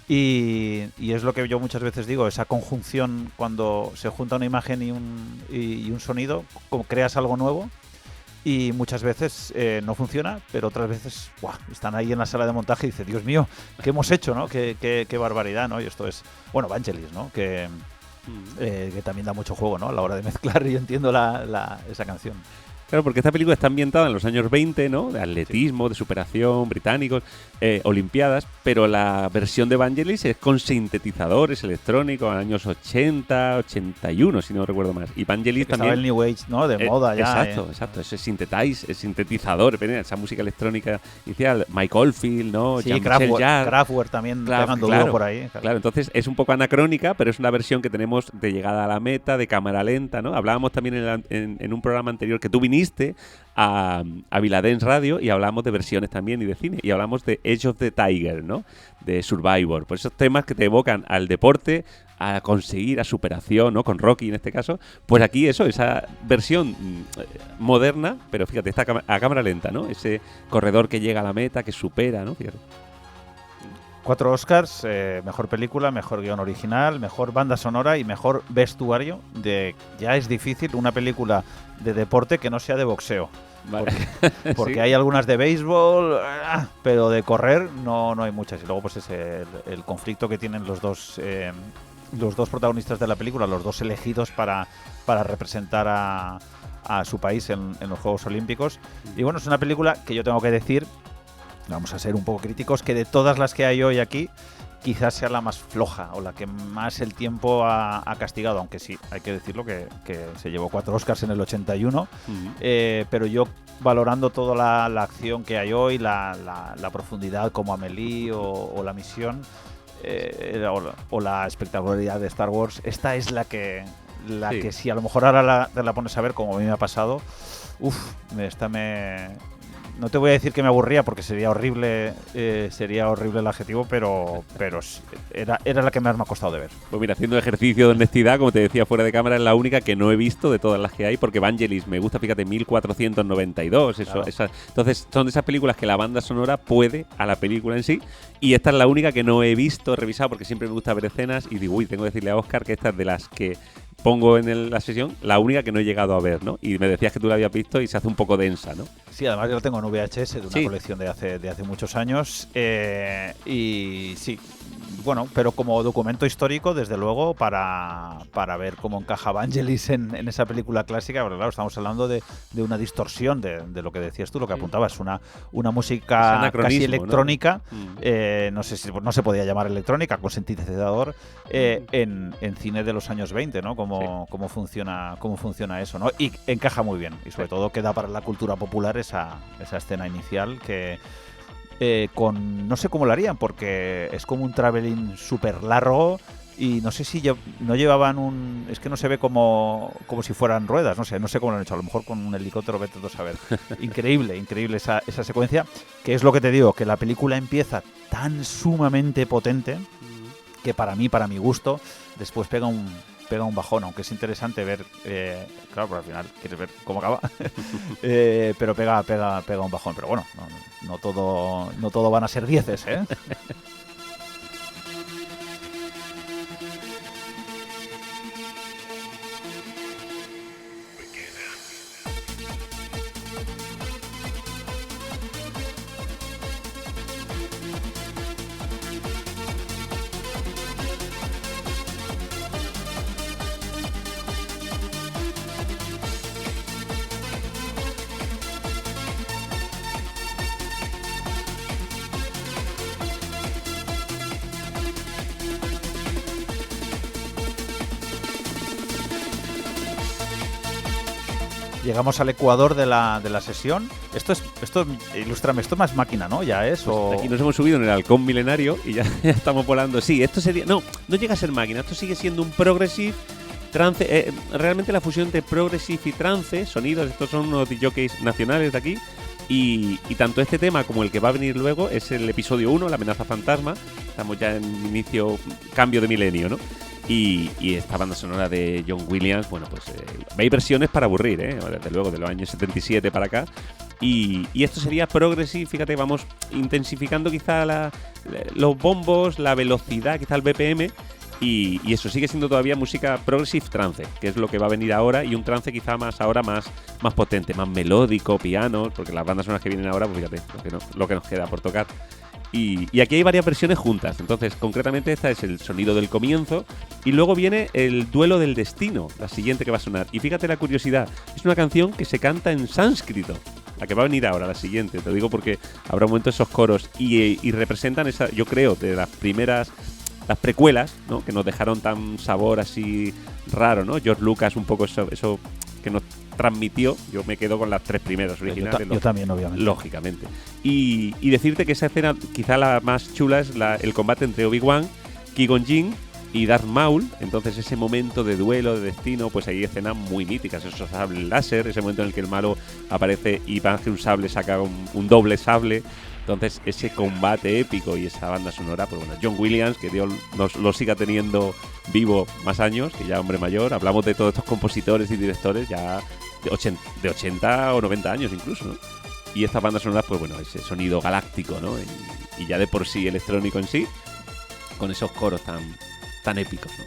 y es lo que yo muchas veces digo, esa conjunción cuando se junta una imagen y un sonido, como creas algo nuevo, y muchas veces no funciona, pero otras veces están ahí en la sala de montaje y dices, Dios mío, ¿qué hemos hecho, no? Qué barbaridad, ¿no? Y esto es, bueno, Vangelis, ¿no? Que también da mucho juego, ¿no? A la hora de mezclar, yo entiendo esa canción. Claro, porque esta película está ambientada en los años 20, ¿no? De atletismo, de superación, británicos, olimpiadas, pero la versión de Vangelis es con sintetizadores electrónicos en años 80, 81, si no recuerdo más. Y Vangelis también... Estaba el New Age, ¿no? De moda ya. Exacto. Ese sintetizador, esa música electrónica inicial. Mike Oldfield, ¿no? Sí, Kraftwerk también pegando duro por ahí. Claro, entonces es un poco anacrónica, pero es una versión que tenemos de llegada a la meta, de cámara lenta, ¿no? Hablábamos también en un programa anterior que tú viniste a Viladens Radio y hablamos de versiones también y de cine, y hablamos de Edge of the Tiger, ¿no? De Survivor, por esos temas que te evocan al deporte, a conseguir, a superación, ¿no? Con Rocky en este caso, pues aquí esa versión moderna, pero fíjate, está a cámara lenta, ¿no? Ese corredor que llega a la meta, que supera, ¿no? Fíjate. 4 Oscars, mejor película, mejor guión original, mejor banda sonora y mejor vestuario. Ya es difícil una película de deporte que no sea de boxeo. Vale. Porque ¿Sí? hay algunas de béisbol, pero de correr no hay muchas. Y luego pues es el conflicto que tienen los dos protagonistas de la película, los dos elegidos para representar a su país en los Juegos Olímpicos. Y bueno, es una película que yo tengo que decir, vamos a ser un poco críticos, que de todas las que hay hoy aquí, quizás sea la más floja o la que más el tiempo ha castigado, aunque sí, hay que decirlo que se llevó 4 Oscars en el 81, pero yo valorando toda la acción que hay hoy, la profundidad como Amélie o la misión o la espectacularidad de Star Wars, esta es la que la Sí. que si a lo mejor ahora te la pones a ver, como a mí me ha pasado, no te voy a decir que me aburría porque sería horrible el adjetivo, pero era la que más me ha costado de ver. Pues mira, haciendo ejercicio de honestidad, como te decía fuera de cámara, es la única que no he visto de todas las que hay, porque Vangelis me gusta, fíjate, 1492. Claro. Entonces, son de esas películas que la banda sonora puede a la película en sí. Y esta es la única que no he visto, revisado, porque siempre me gusta ver escenas. Y digo, tengo que decirle a Óscar que esta es de las que pongo en la sesión, la única que no he llegado a ver, ¿no? Y me decías que tú la habías visto y se hace un poco densa, ¿no? Sí, además yo la tengo en VHS de una Sí. colección de hace muchos años. Y sí, bueno, pero como documento histórico, desde luego, para ver cómo encaja Vangelis en esa película clásica, porque claro, estamos hablando de una distorsión de lo que decías tú, lo que apuntabas, una Es música anacronismo, casi electrónica, ¿no? no sé si no se podía llamar electrónica, con sintetizador, en cine de los años 20, ¿no? Cómo funciona eso, ¿no? Y encaja muy bien, y sobre todo queda para la cultura popular esa escena inicial que no sé cómo lo harían, porque es como un traveling súper largo y no sé si no llevaban es que no se ve como si fueran ruedas, no sé cómo lo han hecho, a lo mejor con un helicóptero, vete tú a saber. Increíble esa secuencia, que es lo que te digo, que la película empieza tan sumamente potente que para mi gusto, después pega un bajón, aunque es interesante ver, claro, pero al final quieres ver cómo acaba, pero pega un bajón, pero bueno, no todo van a ser dieces, ¿eh? Llegamos al ecuador de la sesión. Esto ilústrame, esto es más máquina, ¿no? Ya es. Pues aquí nos hemos subido en el halcón milenario y ya estamos volando. Sí, esto sería. No llega a ser máquina, esto sigue siendo un progressive trance. Realmente la fusión de progressive y trance, sonidos, estos son unos DJs nacionales de aquí. Y tanto este tema como el que va a venir luego es el episodio 1, la amenaza fantasma. Estamos ya en inicio, cambio de milenio, ¿no? Y esta banda sonora de John Williams, bueno, pues hay versiones para aburrir, desde luego, de los años 77 para acá. Y esto sería progressive, fíjate, vamos intensificando quizá los bombos, la velocidad, quizá el BPM. Y eso sigue siendo todavía música progressive trance, que es lo que va a venir ahora, y un trance quizá más potente, más melódico, pianos, porque las bandas sonoras que vienen ahora, pues fíjate, lo que nos queda por tocar. Y aquí hay varias versiones juntas. Entonces, concretamente, esta es el sonido del comienzo. Y luego viene el duelo del destino, la siguiente que va a sonar. Y fíjate la curiosidad, es una canción que se canta en sánscrito. La que va a venir ahora, la siguiente. Te digo porque habrá un momento esos coros. Y representan esa, yo creo, de las primeras, las precuelas, ¿no? Que nos dejaron tan sabor así raro, ¿no? George Lucas, un poco eso que nos transmitió. Yo me quedo con las tres primeras originales. Yo también, obviamente. Lógicamente. Y decirte que esa escena, quizá la más chula, es el combate entre Obi-Wan, Qui-Gon Jinn y Darth Maul. Entonces ese momento de duelo, de destino, pues hay escenas muy míticas. Esos sables láser, ese momento en el que el malo aparece y más que un sable saca un doble sable. Entonces ese combate épico y esa banda sonora, pues bueno, John Williams, que Dios lo siga teniendo vivo más años, que ya hombre mayor. Hablamos de todos estos compositores y directores ya de 80 o 90 años incluso, ¿no? Y estas bandas sonoras, pues bueno, ese sonido galáctico, ¿no? Y ya de por sí electrónico en sí, con esos coros tan épicos, ¿no?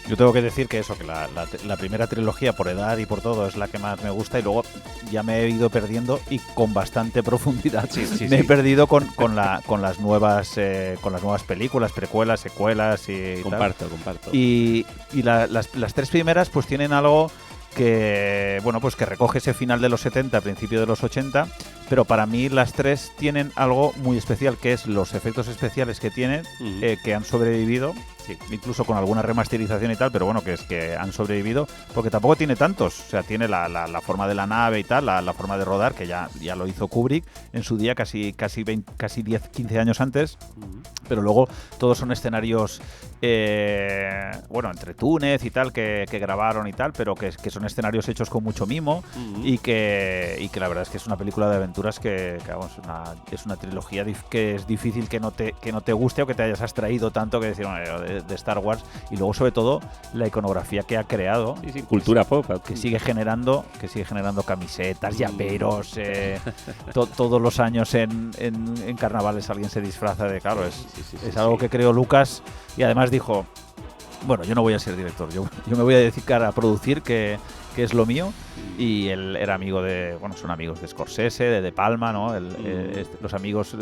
Yo tengo que decir que eso, que la primera trilogía, por edad y por todo, es la que más me gusta, y luego ya me he ido perdiendo, y con bastante profundidad. Sí, he perdido con las nuevas películas, precuelas, secuelas y comparto. Y las tres primeras pues tienen algo que, bueno, pues que recoge ese final de los 70, principio de los 80, pero para mí las tres tienen algo muy especial, que es los efectos especiales que tienen, que han sobrevivido, sí, incluso con alguna remasterización y tal, pero bueno, que han sobrevivido, porque tampoco tiene tantos. O sea, tiene la forma de la nave y tal, la forma de rodar, que ya lo hizo Kubrick en su día, casi 10, 15 años antes, pero luego todos son escenarios, bueno, entre Túnez y tal, que grabaron y tal, pero que son escenarios hechos con mucho mimo y que la verdad es que es una película de aventuras que vamos, es una trilogía que es difícil que no te guste o que te hayas abstraído tanto que decir de Star Wars, y luego sobre todo la iconografía que ha creado, sí, cultura pop, que sigue generando camisetas, llaveros, todos los años en carnavales alguien se disfraza de, claro, es algo que creó Lucas, y además dijo, bueno, yo no voy a ser director, yo me voy a dedicar a producir, que es lo mío, y él era amigo son amigos de Scorsese, de Palma, ¿no? Los amigos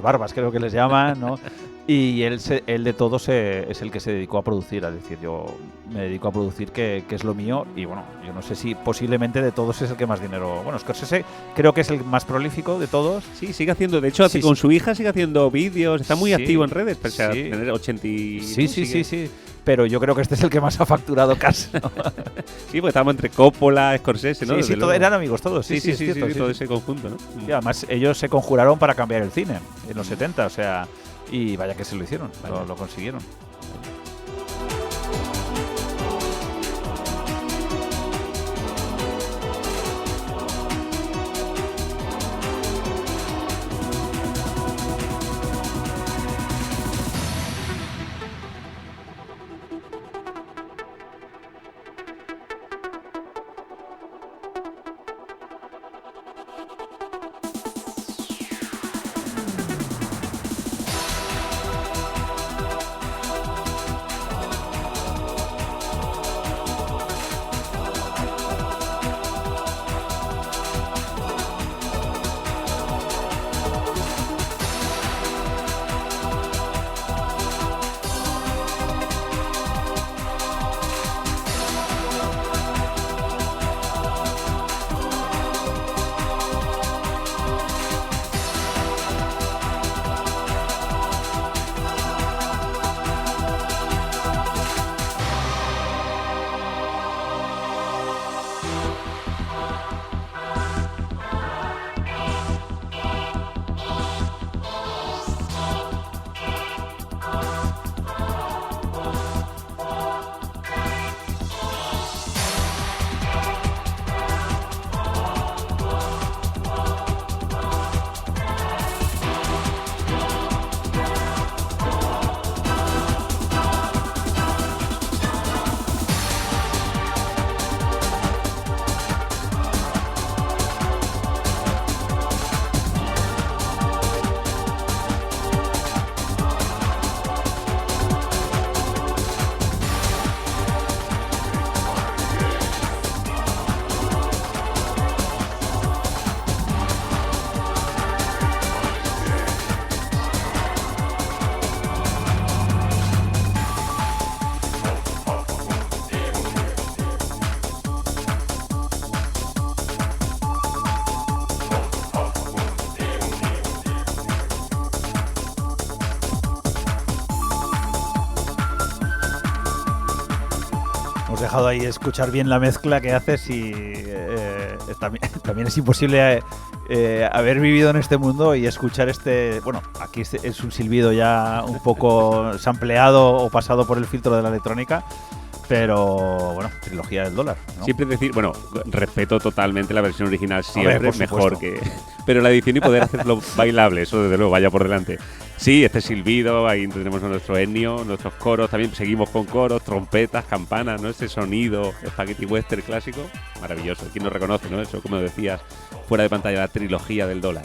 barbas creo que les llaman, ¿no? Y él de todos es el que se dedicó a producir, es decir, yo me dedico a producir, que es lo mío, y bueno, yo no sé si posiblemente de todos es el que más dinero, bueno, Scorsese creo que es el más prolífico de todos. Sí, sigue haciendo, de hecho, con su hija sigue haciendo vídeos, está muy activo en redes, pese a tener 80 y... Sí. Pero yo creo que este es el que más ha facturado casi, ¿no? Sí, porque estábamos entre Coppola, Scorsese, ¿no? Sí, eran amigos todos. Sí, todo ese conjunto, ¿no? Y además ellos se conjuraron para cambiar el cine en los 70, o sea, y vaya que se lo hicieron, lo consiguieron. Hemos dejado ahí escuchar bien la mezcla que haces y también es imposible haber vivido en este mundo y escuchar bueno, aquí es un silbido ya un poco sampleado o pasado por el filtro de la electrónica, pero bueno, trilogía del dólar, ¿no? Siempre decir, bueno, respeto totalmente la versión original, siempre mejor que... Pero la edición y poder hacerlo bailable, eso desde luego, vaya por delante. Sí, este silbido, ahí tenemos nuestro Ennio, nuestros coros, también seguimos con coros, trompetas, campanas, ¿no? Ese sonido spaghetti western clásico, maravilloso. ¿Quién no reconoce, no? Eso, como decías, fuera de pantalla, la trilogía del dólar.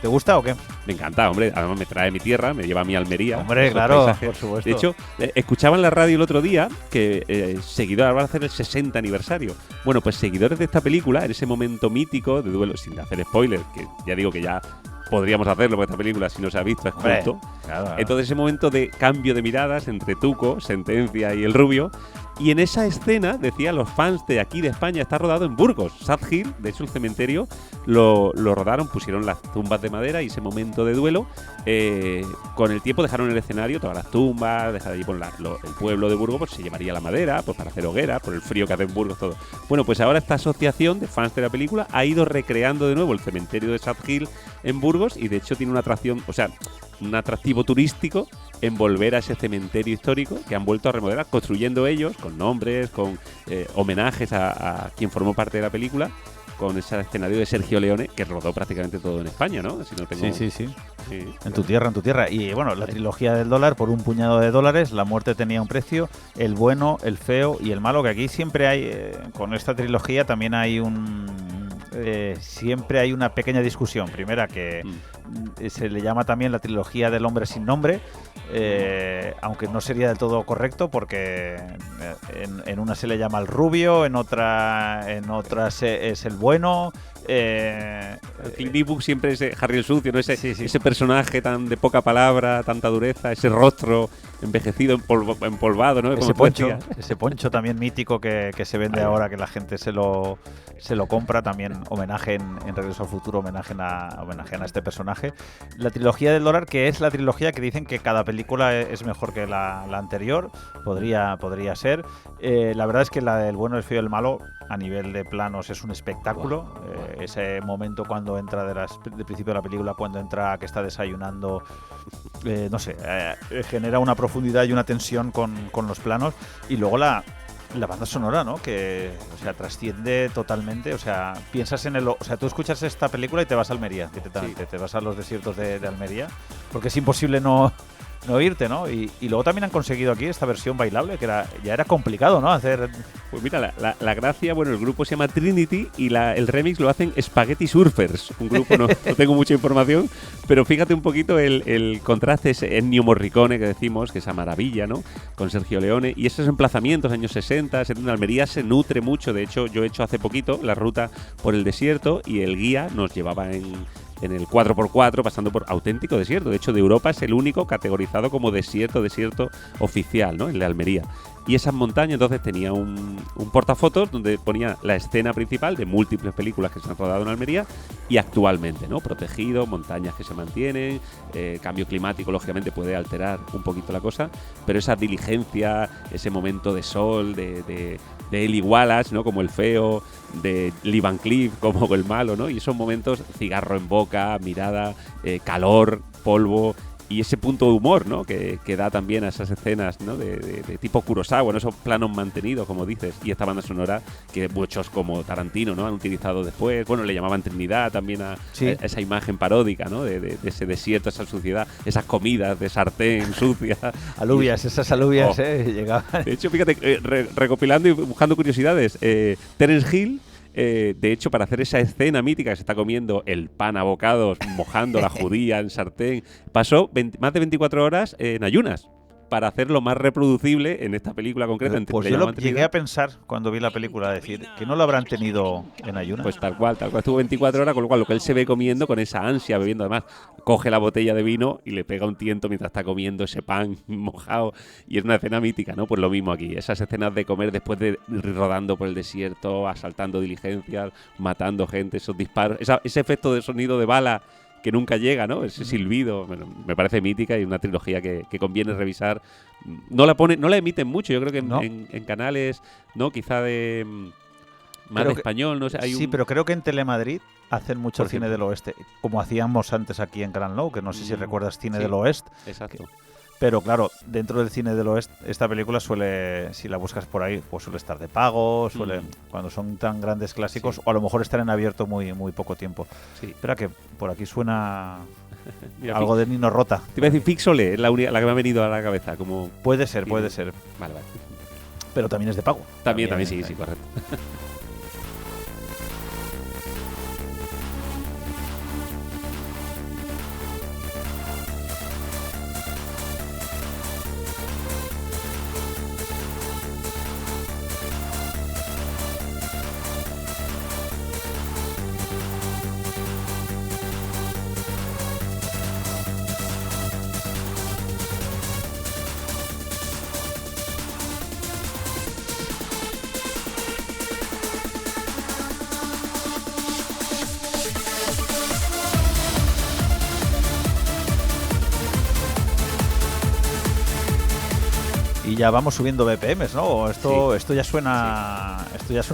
¿Te gusta o qué? Me encanta, hombre. Además me trae mi tierra, me lleva a mí a Almería. Hombre, claro, paisajes. Por supuesto. De hecho, escuchaba en la radio el otro día que seguidores van a hacer el 60 aniversario. Bueno, pues seguidores de esta película, en ese momento mítico de duelo, sin hacer spoilers, que ya digo que ya podríamos hacerlo porque esta película, si no se ha visto, es culto. Claro. Entonces, ese momento de cambio de miradas entre Tuco, Sentencia y el Rubio. Y en esa escena, decía, los fans de aquí de España, está rodado en Burgos. Sad Hill, de hecho el cementerio, lo rodaron, pusieron las tumbas de madera y ese momento de duelo. Con el tiempo dejaron el escenario, todas las tumbas, dejaron allí por el pueblo de Burgos, pues se llevaría la madera, pues para hacer hoguera, por el frío que hace en Burgos, todo. Bueno, pues ahora esta asociación de fans de la película ha ido recreando de nuevo el cementerio de Sad Hill en Burgos y de hecho tiene una atracción, o sea, un atractivo turístico en volver a ese cementerio histórico que han vuelto a remodelar, construyendo ellos con nombres, con homenajes a quien formó parte de la película, con ese escenario de Sergio Leone, que rodó prácticamente todo en España, ¿no? Si no tengo... Sí. En tu tierra. Y bueno, la trilogía del dólar, por un puñado de dólares, la muerte tenía un precio, el bueno, el feo y el malo, que aquí siempre hay, con esta trilogía también hay siempre hay una pequeña discusión. Primera, que se le llama también la trilogía del hombre sin nombre, aunque no sería del todo correcto, porque en una se le llama el rubio, en otra es el bueno. Clint Eastwood siempre es Harry el Sucio, ¿no? Ese personaje tan de poca palabra, tanta dureza, ese rostro envejecido, empolvado, ¿no? Ese poncho también mítico que se vende ahora, que la gente se lo compra, también homenaje en Regreso al Futuro, homenaje a este personaje. La trilogía del dólar, que es la trilogía que dicen que cada película es mejor que la anterior, podría ser. La verdad es que la del bueno, el feo y el malo, a nivel de planos, es un espectáculo. Ese momento cuando entra del principio de la película, cuando entra que está desayunando, genera una profundidad y una tensión con los planos. Y luego la banda sonora, ¿no? Que, trasciende totalmente. Piensas tú escuchas esta película y te vas a Almería directamente, te vas a los desiertos de Almería, porque es imposible no irte, ¿no? Y luego también han conseguido aquí esta versión bailable, que ya era complicado, ¿no? Hacer... Pues mira, la gracia, bueno, el grupo se llama Trinity y el remix lo hacen Spaghetti Surfers, un grupo, no tengo mucha información, pero fíjate un poquito el contraste, ese Ennio Morricone que decimos, que esa maravilla, ¿no? Con Sergio Leone, y esos emplazamientos, años 60, 70, Almería se nutre mucho. De hecho, yo he hecho hace poquito la ruta por el desierto y el guía nos llevaba en el 4x4, pasando por auténtico desierto. De hecho, de Europa es el único categorizado como desierto oficial, ¿no? El de Almería. Y esas montañas, entonces, tenía un portafotos donde ponía la escena principal de múltiples películas que se han rodado en Almería y actualmente, ¿no? Protegido, montañas que se mantienen, cambio climático, lógicamente, puede alterar un poquito la cosa, pero esa diligencia, ese momento de sol, de Eli Wallace, ¿no? Como el feo, de Lee Van Cleef como el malo, ¿no? Y esos momentos, cigarro en boca, mirada, calor, polvo y ese punto de humor, ¿no? Que da también a esas escenas, ¿no? de tipo Kurosawa, ¿no? Esos planos mantenidos, como dices, y esta banda sonora que muchos como Tarantino, ¿no? Han utilizado después. Bueno, le llamaban Trinidad también a esa imagen paródica, ¿no? De ese desierto, esa suciedad, esas comidas de sartén sucia. Esas alubias, llegaban. De hecho, fíjate, recopilando y buscando curiosidades, Terence Hill, de hecho, para hacer esa escena mítica que se está comiendo el pan a bocados, mojando la judía en sartén, pasó más de 24 horas en ayunas para hacerlo más reproducible en esta película concreta. Pues yo llegué a pensar cuando vi la película, decir, que no lo habrán tenido en ayunas. Pues tal cual, estuvo 24 horas, con lo cual lo que él se ve comiendo con esa ansia, bebiendo, además, coge la botella de vino y le pega un tiento mientras está comiendo ese pan mojado, y es una escena mítica, ¿no? Pues lo mismo aquí, esas escenas de comer después de ir rodando por el desierto, asaltando diligencias, matando gente, esos disparos, ese efecto de sonido de bala que nunca llega, ¿no? Ese silbido, bueno, me parece mítica y una trilogía que conviene revisar. No la emiten mucho, yo creo que en canales, ¿no? Quizá de más de español, no sé. Pero creo que en Telemadrid hacen mucho cine del oeste, como hacíamos antes aquí en Gran Low, que no sé si recuerdas cine del oeste. Exacto. Pero claro, dentro del cine del oeste, esta película suele, si la buscas por ahí, pues suele estar de pago, cuando son tan grandes clásicos, o a lo mejor estar en abierto muy, muy poco tiempo. Sí. Espera, que por aquí suena Mira, algo de Nino Rota. Te iba a decir Fixole, es la que me ha venido a la cabeza. Como... Puede ser. Vale. Pero también es de pago. También, sí, correcto. ya vamos subiendo BPMs, ¿no? Esto ya suena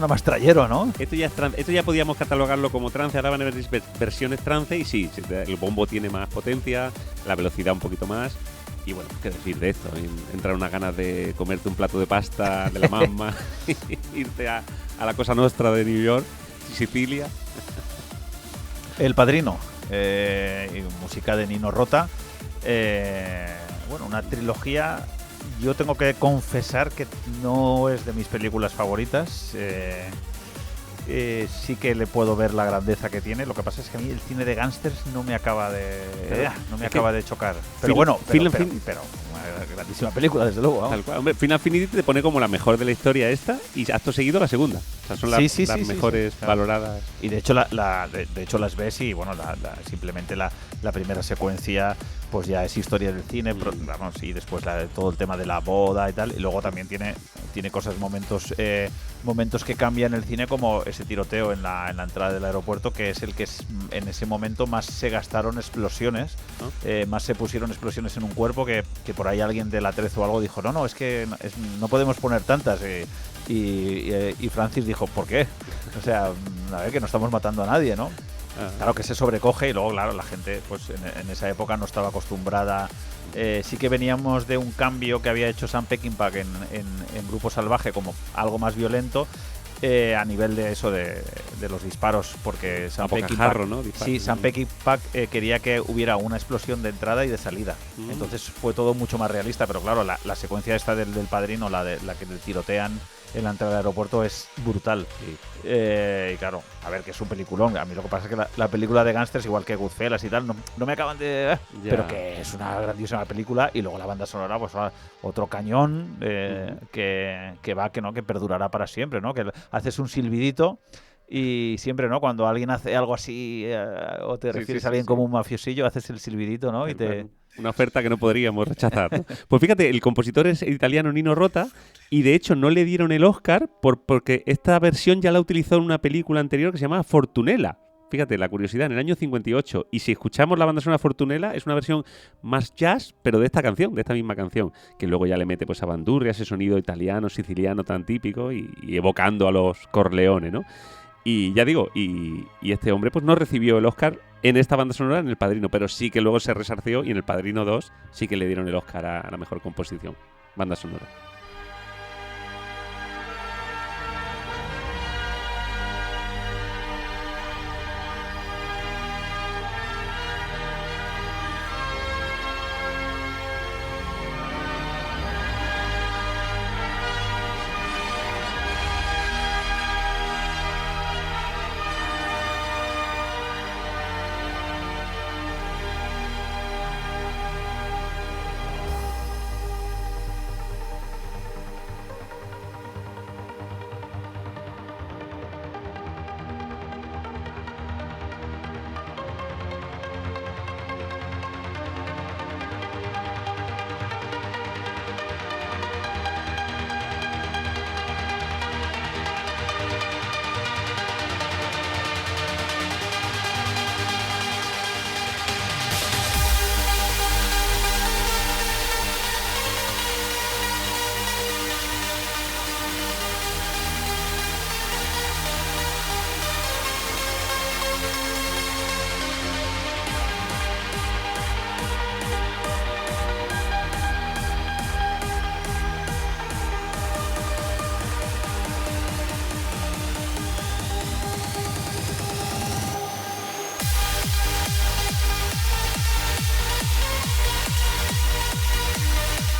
más trayero, ¿no? Esto ya podíamos catalogarlo como trance. Ahora van a haber versiones trance y sí, el bombo tiene más potencia, la velocidad un poquito más. Y bueno, ¿qué decir de esto? Entrar unas ganas de comerte un plato de pasta de la mamma, irte a la Cosa Nostra de New York, Sicilia. El Padrino, música de Nino Rota. Bueno, una trilogía. Yo tengo que confesar que no es de mis películas favoritas. Sí que le puedo ver la grandeza que tiene. Lo que pasa es que a mí el cine de gángsters no me acaba de chocar. Pero bueno, pero una grandísima película, desde luego. Tal cual. Hombre, Final Fantasy te pone como la mejor de la historia esta y acto seguido la segunda. O sea, son las mejores valoradas. Y de hecho de hecho las ves y bueno, simplemente la primera secuencia pues ya es historia del cine, vamos, y después todo el tema de la boda y tal, y luego también tiene cosas, momentos que cambian el cine, como ese tiroteo en la entrada del aeropuerto, que es el que en ese momento más se gastaron explosiones, más se pusieron explosiones en un cuerpo, que por ahí alguien del A13 o algo dijo, no, es que no podemos poner tantas, y Francis dijo, ¿por qué? O sea, a ver, que no estamos matando a nadie, ¿no? Claro que se sobrecoge y luego, claro, la gente pues en esa época no estaba acostumbrada. Sí que veníamos de un cambio que había hecho Sam Peckinpah en Grupo Salvaje, como algo más violento, a nivel de eso, de los disparos, porque Sam Peckinpah, ¿no? Sam Peckinpah quería que hubiera una explosión de entrada y de salida. Entonces fue todo mucho más realista, pero claro, la secuencia esta del Padrino, la que tirotean en la entrada del aeropuerto, es brutal. Y claro, a ver, que es un peliculón. A mí lo que pasa es que la película de gángsters, igual que Goodfellas y tal, no me acaban de... Pero que es una grandísima película. Y luego la banda sonora, pues otro cañón que perdurará para siempre, ¿no? Que haces un silbidito y siempre, ¿no? Cuando alguien hace algo así, o te refieres a alguien como un mafiosillo, haces el silbidito, ¿no? Y una oferta que no podríamos rechazar, ¿no? Pues fíjate, el compositor es el italiano Nino Rota, y de hecho no le dieron el Oscar porque esta versión ya la utilizó en una película anterior que se llamaba Fortunella. Fíjate, la curiosidad, en el año 58. Y si escuchamos la banda sonora Fortunella, es una versión más jazz, pero de esta canción, de esta misma canción, que luego ya le mete pues a bandurria, ese sonido italiano, siciliano tan típico, y evocando a los Corleone, ¿no? Y ya digo, y este hombre pues no recibió el Oscar en esta banda sonora, en El Padrino, pero sí que luego se resarció, y en El Padrino 2 sí que le dieron el Oscar a la mejor composición, banda sonora.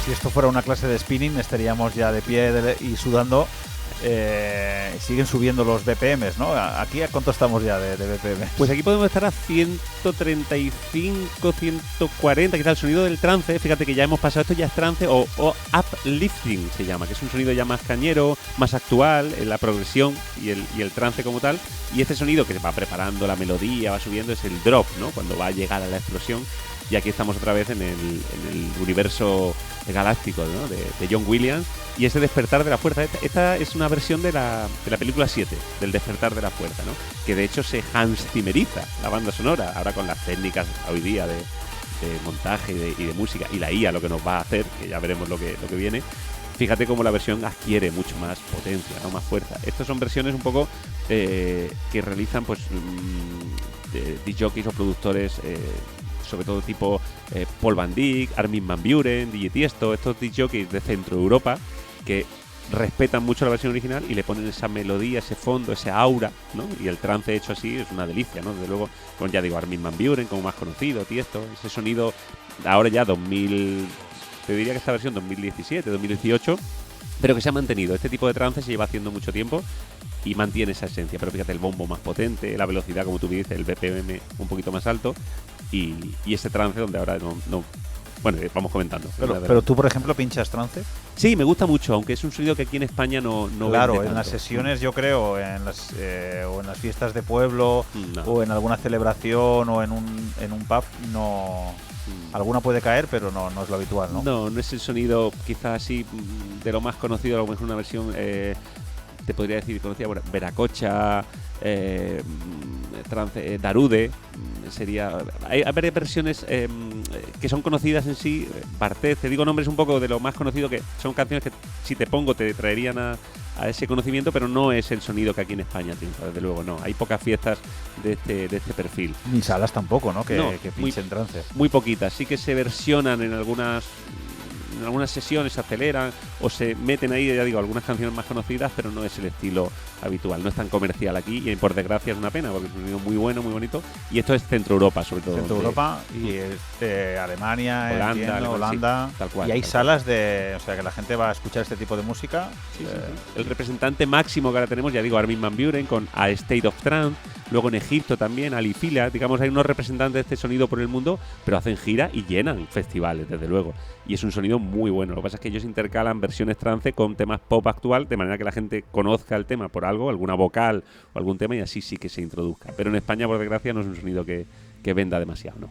Si esto fuera una clase de spinning, estaríamos ya de pie y sudando. Siguen subiendo los BPMs, ¿no? ¿Aquí a cuánto estamos ya de BPM? Pues aquí podemos estar a 135, 140, quizá el sonido del trance. Fíjate que ya hemos pasado, esto ya es trance o uplifting se llama, que es un sonido ya más cañero, más actual, en la progresión y el trance como tal. Y este sonido que se va preparando, la melodía va subiendo, es el drop, ¿no? Cuando va a llegar a la explosión. Y aquí estamos otra vez en el universo galáctico, ¿no? de John Williams, y ese despertar de la fuerza. Esta es una versión de la película 7, del despertar de la fuerza, ¿no? Que de hecho se Hans Zimmeriza la banda sonora, ahora con las técnicas hoy día de montaje y de música, y la IA lo que nos va a hacer, que ya veremos lo que viene. fíjate cómo la versión adquiere mucho más potencia, ¿no? Más fuerza. Estas son versiones un poco que realizan pues disc-jockeys o productores sobre todo tipo Paul Van Dyk, Armin van Buuren, DJ Tiesto, estos disc-jockeys de Centro Europa que respetan mucho la versión original y le ponen esa melodía, ese fondo, ese aura, ¿no? Y el trance hecho así es una delicia, ¿no? Desde luego, con ya digo, Armin van Buuren como más conocido, Tiesto, ese sonido ahora ya 2000, te diría que esta versión 2017, 2018, pero que se ha mantenido. Este tipo de trance se lleva haciendo mucho tiempo y mantiene esa esencia, pero fíjate, el bombo más potente, la velocidad, como tú dices, el BPM un poquito más alto y ese trance donde ahora no bueno, vamos comentando. Pero tú, por ejemplo, pinchas trance. Sí, me gusta mucho, aunque es un sonido que aquí en España no claro, vende en tanto. las sesiones yo creo, o en las fiestas de pueblo, o en alguna celebración, o en un pub, no. Alguna puede caer, pero no es lo habitual, ¿no? No es el sonido quizás así de lo más conocido, a lo mejor una versión, te podría decir, conocida, bueno, Veracocha, trance, Darude, sería. Hay varias versiones que son conocidas en sí. Bartet, te digo nombres un poco de lo más conocido, que son canciones que si te pongo te traerían a ese conocimiento, pero no es el sonido que aquí en España triunfa, desde luego no. Hay pocas fiestas de este perfil. Ni salas tampoco, ¿no? Que pinchen muy, trance. Muy poquitas. Sí que se versionan en algunas sesiones, se aceleran o se meten ahí, ya digo, algunas canciones más conocidas, pero no es el estilo habitual, no es tan comercial aquí y por desgracia es una pena porque es un sonido muy bueno, muy bonito y esto es Centro Europa sobre todo. Centro Europa y Alemania, Holanda, tal cual. Y hay salas o sea que la gente va a escuchar este tipo de música. Sí. El representante máximo que ahora tenemos, ya digo, Armin van Buuren con A State of Trance, luego en Egipto también, Ali Fila, digamos, hay unos representantes de este sonido por el mundo, pero hacen gira y llenan festivales, desde luego. Y es un sonido muy bueno. Lo que pasa es que ellos intercalan versiones trance con temas pop actual, de manera que la gente conozca el tema por algo, alguna vocal o algún tema, y así sí que se introduzca. Pero en España, por desgracia, no es un sonido que venda demasiado, ¿no?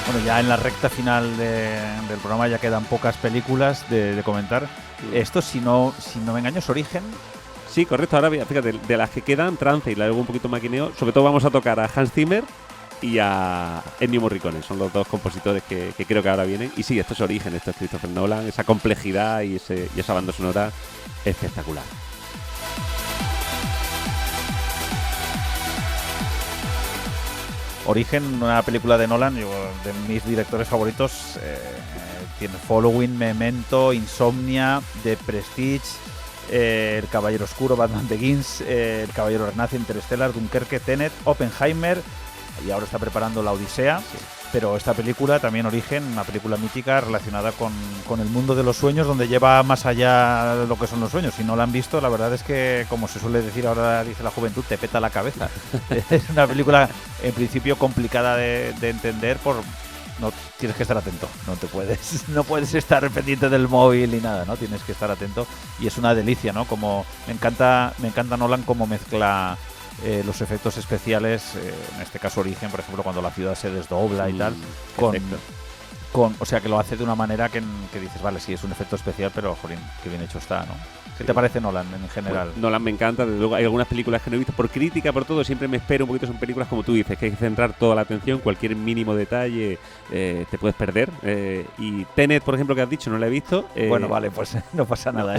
Bueno, ya en la recta final del programa ya quedan pocas películas de comentar. Esto, si no me engaño, es Origen. Sí, correcto. Ahora, fíjate, de las que quedan, trance y luego un poquito maquineo, sobre todo vamos a tocar a Hans Zimmer y a Ennio Morricone. Son los dos compositores que creo que ahora vienen. Y sí, esto es Origen, esto es Christopher Nolan, esa complejidad y esa banda sonora espectacular. Origen, una película de Nolan, de mis directores favoritos. Tiene Following, Memento, Insomnia, The Prestige, El Caballero Oscuro, Batman Begins, El Caballero Renace, Interstellar, Dunkerque, Tenet, Oppenheimer, y ahora está preparando La Odisea. Sí. Pero esta película, también Origen, una película mítica relacionada con el mundo de los sueños, donde lleva más allá lo que son los sueños. Si no la han visto, la verdad es que, como se suele decir ahora, dice la juventud, te peta la cabeza. Es una película, en principio, complicada de entender no tienes que estar atento, no puedes estar pendiente del móvil ni nada, ¿no? Tienes que estar atento y es una delicia, ¿no? Como me encanta Nolan cómo mezcla los efectos especiales, en este caso Origen, por ejemplo, cuando la ciudad se desdobla y tal, O sea, que lo hace de una manera que dices, vale, sí, es un efecto especial, pero, jolín, qué bien hecho está, ¿no? ¿Qué te parece Nolan en general? Bueno, Nolan me encanta, desde luego hay algunas películas que no he visto por crítica, por todo, siempre me espero un poquito, son películas como tú dices, que hay que centrar toda la atención, cualquier mínimo detalle te puedes perder. Y Tenet, por ejemplo, que has dicho, no la he visto. Bueno, vale, pues no pasa nada.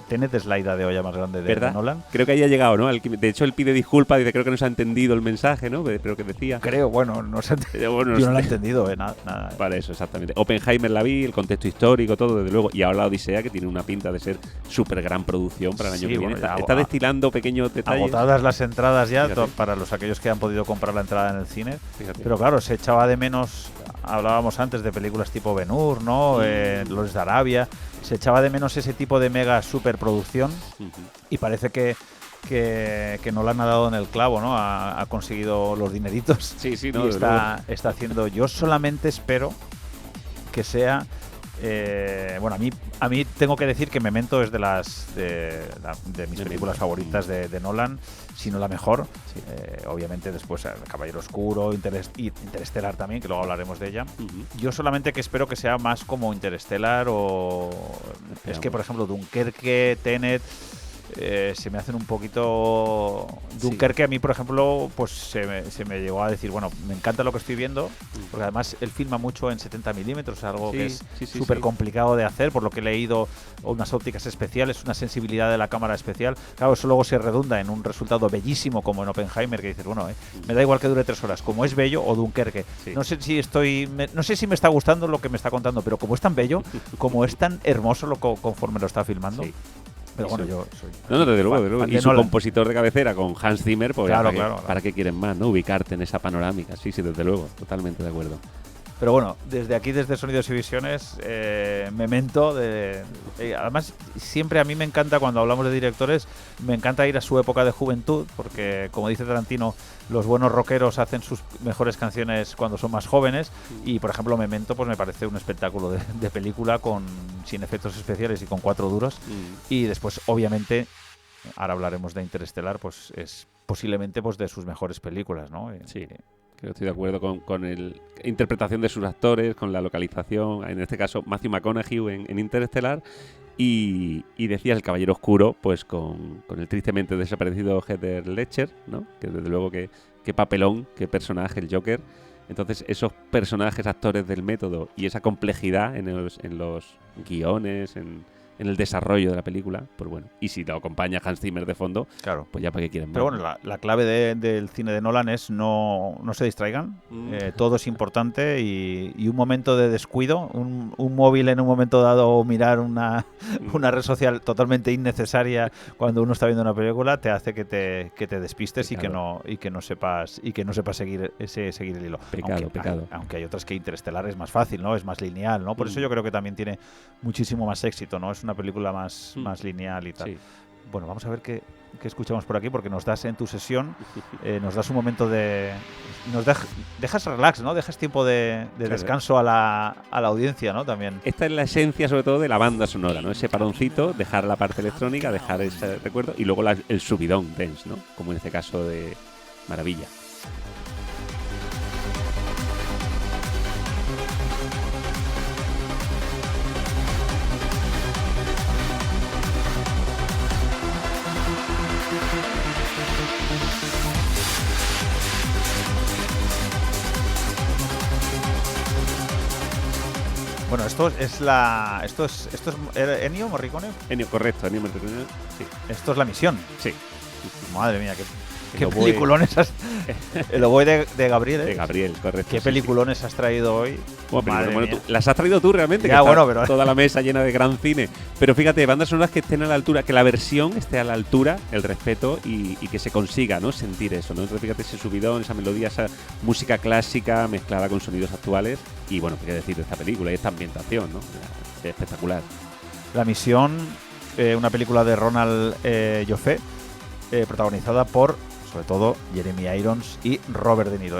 Tenet es la ida de olla más grande de Nolan. Creo que ahí ha llegado, ¿no? De hecho, él pide disculpas, dice, creo que no se ha entendido el mensaje, ¿no? Pero que decía. Creo, bueno, no se ha entendido. Bueno, yo no lo he entendido, nada. Vale, eso, exactamente. Oppenheimer la vi, el contexto histórico, todo, desde luego. Y ahora la Odisea, que tiene una pinta de ser súper gran producción para el año que viene. Está destilando pequeños detalles. Agotadas las entradas ya para aquellos que han podido comprar la entrada en el cine. Fíjate. Pero claro, se echaba de menos, hablábamos antes de películas tipo Ben-Hur, ¿no? Lores de Arabia. Se echaba de menos ese tipo de mega superproducción y parece que no le han dado en el clavo, ¿no? Ha conseguido los dineritos. Sí, no, y está haciendo. Yo solamente espero que sea. Bueno, a mí tengo que decir que Memento es de mis películas favoritas de Nolan, si no la mejor. Sí. Obviamente después Caballero Oscuro, Interestelar también, que luego hablaremos de ella. Yo solamente que espero que sea más como Interestelar o... Es que, por ejemplo, Dunkerque, Tenet... se me hacen un poquito... Dunkerque a mí, por ejemplo, pues se me llegó a decir, bueno, me encanta lo que estoy viendo, porque además él filma mucho en 70 milímetros, algo que es súper complicado de hacer, por lo que he leído, unas ópticas especiales, una sensibilidad de la cámara especial. Claro, eso luego se redunda en un resultado bellísimo, como en Oppenheimer, que dices, bueno, me da igual que dure 3 horas, como es bello, o Dunkerque. No sé si me está gustando lo que me está contando, pero como es tan bello, como es tan hermoso conforme lo está filmando... Pero bueno, yo soy... No, desde luego. Y su compositor de cabecera con Hans Zimmer, pues claro. ¿Para qué quieren más, no? Ubicarte en esa panorámica. Sí, desde luego. Totalmente de acuerdo. Pero bueno, desde aquí, desde Sonidos y Visiones, Memento. Además, siempre a mí me encanta, cuando hablamos de directores, me encanta ir a su época de juventud, porque, como dice Tarantino, los buenos rockeros hacen sus mejores canciones cuando son más jóvenes. Y, por ejemplo, Memento pues me parece un espectáculo de película sin efectos especiales y con 4 duros. Y después, obviamente, ahora hablaremos de Interestelar, pues es posiblemente pues de sus mejores películas, ¿no? Sí. Creo que estoy de acuerdo con la interpretación de sus actores, con la localización, en este caso Matthew McConaughey en Interestelar, y decía El Caballero Oscuro, pues con el tristemente desaparecido Heath Ledger, ¿no? Que desde luego qué papelón, qué personaje, el Joker. Entonces esos personajes, actores del método y esa complejidad en los guiones, en el desarrollo de la película, pues bueno. Y si lo acompaña Hans Zimmer de fondo, claro, pues ya para qué quieren más. Pero bueno, la clave del cine de Nolan es no se distraigan. Todo es importante y un momento de descuido, un móvil en un momento dado o mirar una red social totalmente innecesaria cuando uno está viendo una película te hace que te despistes, claro, y que no sepas seguir el hilo. Pecado. Aunque hay otras que Interestelar es más fácil, ¿no? Es más lineal, ¿no? Por eso yo creo que también tiene muchísimo más éxito, ¿no? Es una película más lineal y tal. Sí. Bueno, vamos a ver qué escuchamos por aquí, porque nos das en tu sesión, nos das un momento dejas relax, ¿no? Dejas tiempo de claro, descanso a la audiencia, ¿no? También. Esta es la esencia, sobre todo, de la banda sonora, ¿no? Ese paroncito, dejar la parte electrónica, dejar ese recuerdo y luego el subidón dance, ¿no? Como en este caso de Maravilla. Bueno, esto es Ennio Morricone. Correcto, Ennio Morricone, sí. Esto es La Misión. Sí. Madre mía, qué peliculones has... El Oboe de Gabriel. De Gabriel, correcto. Qué peliculones has traído hoy. Bueno, las has traído tú realmente, ya, que pero... toda la mesa llena de gran cine. Pero fíjate, bandas sonoras que estén a la altura, que la versión esté a la altura, el respeto y que se consiga, ¿no? Sentir eso, ¿no? Entonces fíjate ese subidón, esa melodía, esa música clásica mezclada con sonidos actuales. Y bueno, qué decir de esta película y esta ambientación, ¿no? Es espectacular. La Misión, una película de Ronald Joffé, protagonizada por, sobre todo, Jeremy Irons y Robert De Niro.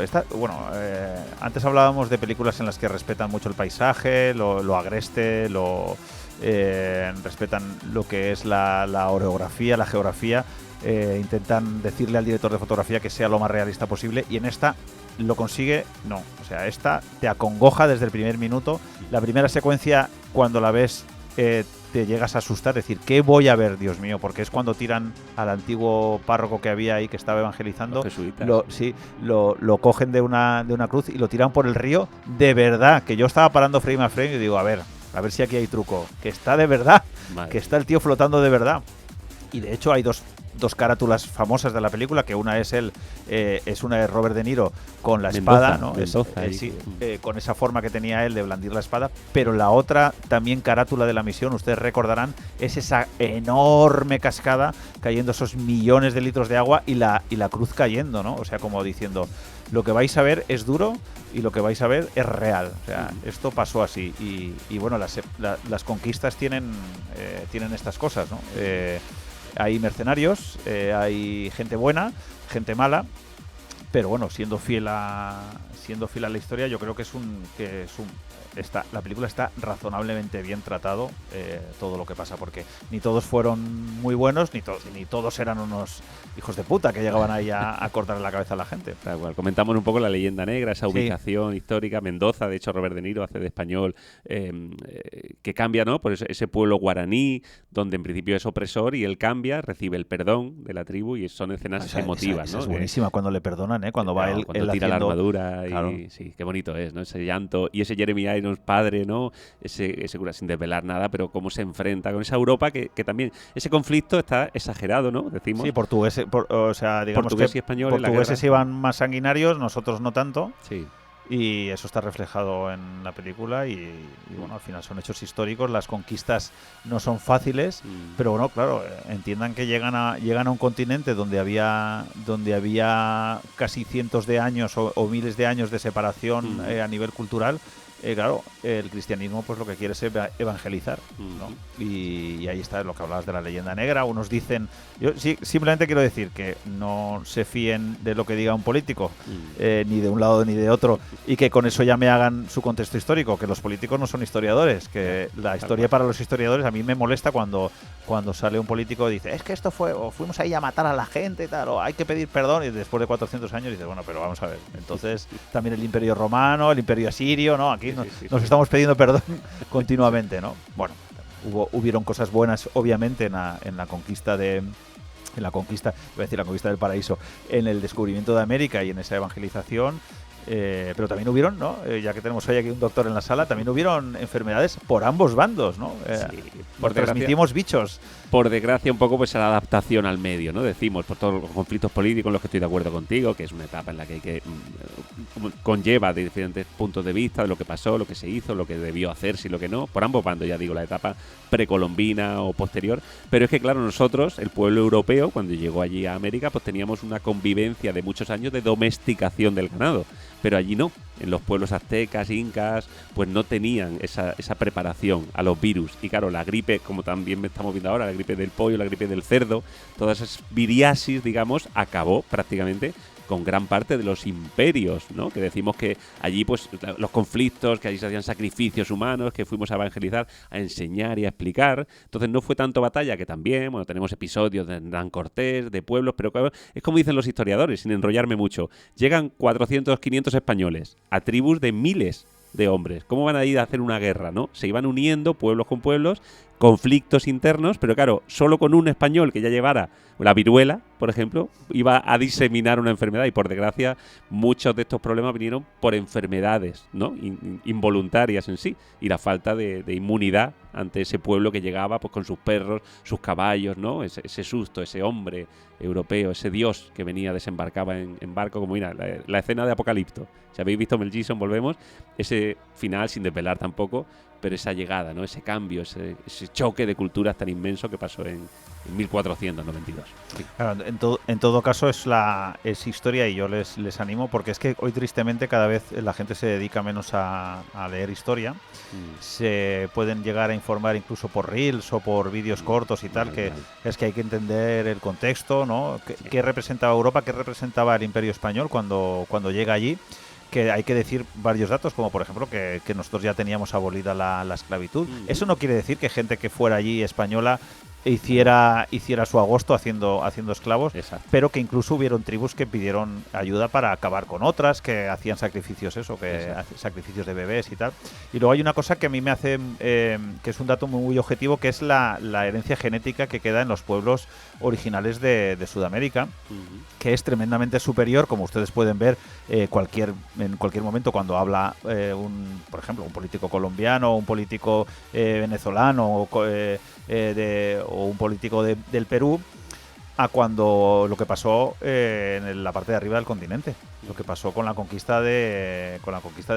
Antes hablábamos de películas en las que respetan mucho el paisaje, lo agreste, respetan lo que es la orografía, la geografía, intentan decirle al director de fotografía que sea lo más realista posible, y en esta ¿lo consigue? No. O sea, esta te acongoja desde el primer minuto. La primera secuencia, cuando la ves, te llegas a asustar, decir, ¿qué voy a ver, Dios mío? Porque es cuando tiran al antiguo párroco que había ahí, que estaba evangelizando, lo cogen de una cruz y lo tiran por el río, de verdad, que yo estaba parando frame a frame y digo, a ver si aquí hay truco, que está de verdad, Madre. que está el tío flotando de verdad. Y de hecho hay dos carátulas famosas de la película, que una es una de Robert De Niro con la espada, ¿no? Con esa forma que tenía él de blandir la espada, pero la otra también carátula de la misión, ustedes recordarán, es esa enorme cascada cayendo esos millones de litros de agua y la cruz cayendo, ¿no? O sea, como diciendo, lo que vais a ver es duro y lo que vais a ver es real. O sea, esto pasó así y bueno, las conquistas tienen estas cosas, ¿no? Hay mercenarios, hay gente buena, gente mala, pero bueno, siendo fiel a la historia, yo creo que la película está razonablemente bien tratado, todo lo que pasa, porque ni todos fueron muy buenos, ni todos eran unos hijos de puta que llegaban ahí a cortarle la cabeza a la gente. Tal cual. Comentamos un poco la leyenda negra, esa ubicación histórica. Mendoza, de hecho, Robert De Niro hace de español, que cambia, ¿no? Por ese pueblo guaraní, donde en principio es opresor, y él cambia, recibe el perdón de la tribu, y son escenas emotivas, ¿no? Es buenísima cuando le perdonan, ¿eh? Cuando va él cuando tira haciendo la armadura, claro. y sí, qué bonito es, ¿no? Ese llanto, y ese Jeremy Irons padre, ¿no? Ese cura, sin desvelar nada, pero cómo se enfrenta con esa Europa que también, ese conflicto está exagerado, ¿no? Decimos. Sí, portugueses, o sea, digamos portugués que y españoles, portugueses iban más sanguinarios, nosotros no tanto. Sí. Y eso está reflejado en la película y bueno, al final son hechos históricos, las conquistas no son fáciles, pero bueno, claro, entiendan que llegan a un continente donde había casi cientos de años o miles de años de separación a nivel cultural. Claro, el cristianismo pues lo que quiere es evangelizar, ¿no? Y ahí está lo que hablabas de la leyenda negra. Unos dicen, yo simplemente quiero decir que no se fíen de lo que diga un político, ni de un lado ni de otro, y que con eso ya me hagan su contexto histórico, que los políticos no son historiadores, que la historia para los historiadores, a mí me molesta cuando sale un político y dice, es que esto fue, o fuimos ahí a matar a la gente y tal, o hay que pedir perdón, y después de 400 años dices, bueno, pero vamos a ver, entonces también el Imperio Romano, el Imperio Asirio, ¿no? Aquí nos estamos pidiendo perdón continuamente, ¿no? Bueno, hubieron cosas buenas, obviamente, en la conquista iba a decir la conquista del paraíso, en el descubrimiento de América y en esa evangelización. Pero también hubieron, ¿no? Ya que tenemos hoy aquí un doctor en la sala, también hubieron enfermedades por ambos bandos, ¿no? Transmitimos bichos. Por desgracia, un poco pues la adaptación al medio, ¿no? Decimos, por todos los conflictos políticos en los que estoy de acuerdo contigo, que es una etapa en la que hay que conlleva de diferentes puntos de vista de lo que pasó, lo que se hizo, lo que debió hacerse y lo que no, por ambos bandos, ya digo, la etapa precolombina o posterior. Pero es que, claro, nosotros, el pueblo europeo, cuando llegó allí a América, pues teníamos una convivencia de muchos años de domesticación del ganado. Pero allí no, en los pueblos aztecas, incas, pues no tenían esa preparación a los virus. Y claro, la gripe, como también estamos viendo ahora, la gripe del pollo, la gripe del cerdo, todas esas viriasis, digamos, acabó prácticamente con gran parte de los imperios, ¿no? Que decimos que allí, pues, los conflictos, que allí se hacían sacrificios humanos, que fuimos a evangelizar, a enseñar y a explicar. Entonces no fue tanto batalla, que también, bueno, tenemos episodios de Hernán Cortés, de pueblos, pero claro, es como dicen los historiadores, sin enrollarme mucho. Llegan 400, 500 españoles a tribus de miles de hombres. ¿Cómo van a ir a hacer una guerra, no? Se iban uniendo pueblos con pueblos, conflictos internos, pero claro, solo con un español que ya llevara la viruela, por ejemplo, iba a diseminar una enfermedad, y por desgracia muchos de estos problemas vinieron por enfermedades, ¿no? Involuntarias en sí, y la falta de inmunidad ante ese pueblo que llegaba pues con sus perros, sus caballos, ¿no? Ese susto, ese hombre europeo, ese dios que venía, desembarcaba en barco, como mira, la escena de Apocalipto. Si habéis visto Mel Gibson, volvemos, ese final, sin desvelar tampoco, pero esa llegada, ¿no? Ese cambio, ese choque de culturas tan inmenso que pasó en 1492. Sí. Claro, en todo caso es historia, y yo les animo, porque es que hoy tristemente cada vez la gente se dedica menos a leer historia. Se pueden llegar a informar incluso por reels o por vídeos cortos y tal, que es que hay que entender el contexto, ¿no? ¿Qué representaba Europa? ¿Qué representaba el Imperio Español cuando llega allí? Que hay que decir varios datos, como por ejemplo que nosotros ya teníamos abolida la esclavitud. Eso no quiere decir que gente que fuera allí española hiciera su agosto haciendo esclavos, Exacto. pero que incluso hubieron tribus que pidieron ayuda para acabar con otras, que hacían sacrificios, sacrificios de bebés y tal. Y luego hay una cosa que a mí me hace, que es un dato muy objetivo, que es la herencia genética que queda en los pueblos originales de Sudamérica, que es tremendamente superior, como ustedes pueden ver en cualquier momento cuando habla por ejemplo, un político colombiano, un político venezolano o un político del Perú, a cuando lo que pasó en la parte de arriba del continente, lo que pasó con la conquista del